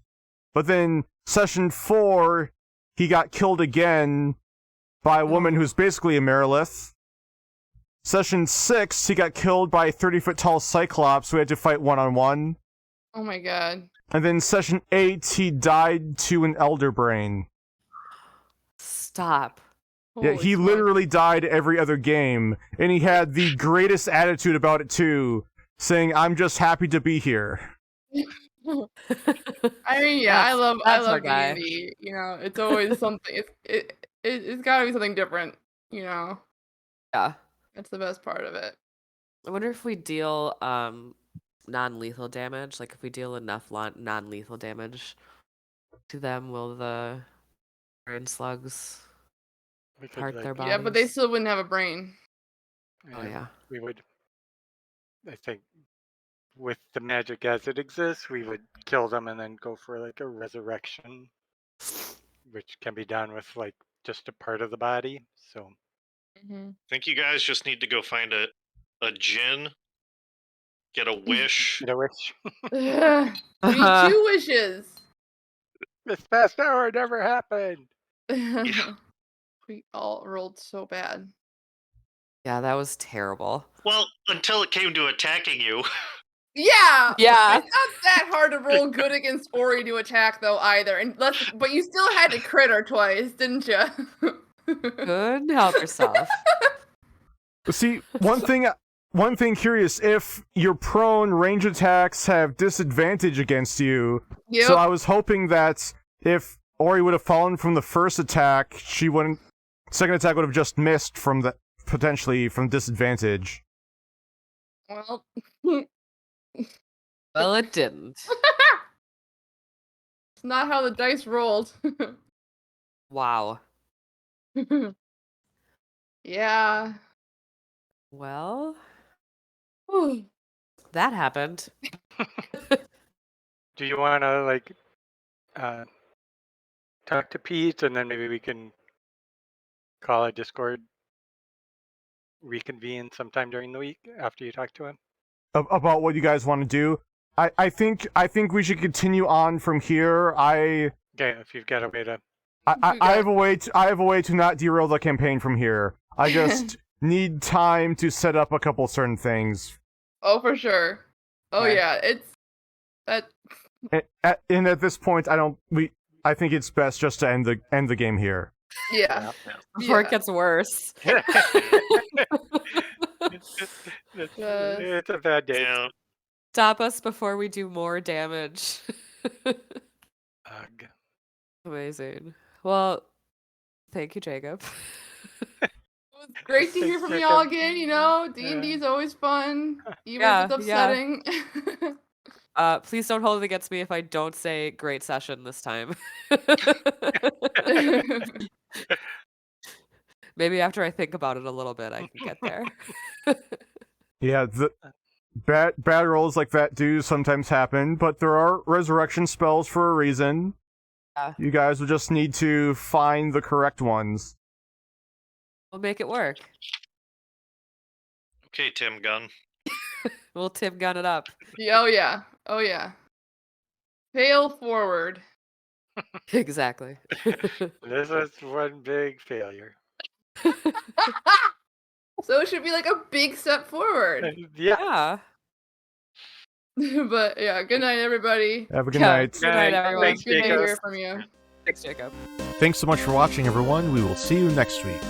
But then session 4, he got killed again by a woman who's basically a Merilith. Session 6, he got killed by a 30-foot tall Cyclops, who had to fight one-on-one. Oh my god. And then session 8, he died to an Elder Brain. Stop. Yeah, Holy he smokes. literally died every other game, and he had the greatest attitude about it too, saying, "I'm just happy to be here." I mean, yeah, I love that's our guy. D&D. You know, it's always something. It's gotta be something different. You know, Yeah. that's the best part of it. I wonder if we deal non-lethal damage. Like if we deal enough non-lethal damage to them, will the brain slugs We could, hurt like, their bodies? Yeah, but they still wouldn't have a brain. Oh yeah. We would, I think, with the magic as it exists, we would kill them and then go for like a resurrection, which can be done with like just a part of the body. So Mm-hmm. I think you guys just need to go find a djinn, get a wish. get a wish. We need 2 wishes. This past hour never happened. We all rolled so bad. Yeah, that was terrible. Well, until it came to attacking you. Yeah. Yeah. It's not that hard to roll good against Ori to attack though either, but you still had to crit her twice, didn't you? Good. Help yourself. See, one thing curious, if your prone range attacks have disadvantage against you, Yep. so I was hoping that if Ori would have fallen from the first attack, second attack would have just missed potentially from disadvantage. Well, Well, it didn't. it's not how the dice rolled. Wow. Yeah. Well, Whew. that happened. Do you want to like talk to Pete and then maybe we can call a Discord reconvene sometime during the week after you talk to him? About what you guys want to do. I think we should continue on from here. Okay, if you've got a way to. I have a way to not derail the campaign from here. I just need time to set up a couple certain things. Oh, for sure. Oh Okay. yeah, it's that. And at this point, I think it's best just to end the game here. Yeah. Before it gets worse. It's a bad day. Yeah. Stop us before we do more damage. Ugh. Amazing. Well, thank you, Jacob. It was great to hear from y'all again. You know, D&D is always fun, even if it's Yeah. upsetting. Please don't hold it against me if I don't say great session this time. Maybe after I think about it a little bit, I can get there. Yeah, the bad rolls like that do sometimes happen, but there are resurrection spells for a reason. Yeah. You guys will just need to find the correct ones. We'll make it work. Okay, Tim Gunn. We'll Tim gun it up. Oh yeah. Oh yeah. Fail forward. Exactly. This is one big failure. So it should be like a big step forward. Yeah. Yeah. But yeah, good night, everybody. Have a good Yeah. night. Good night, everyone. Thanks, Good to Jacob. hear from you. Thanks, Jacob. Thanks so much for watching, everyone. We will see you next week.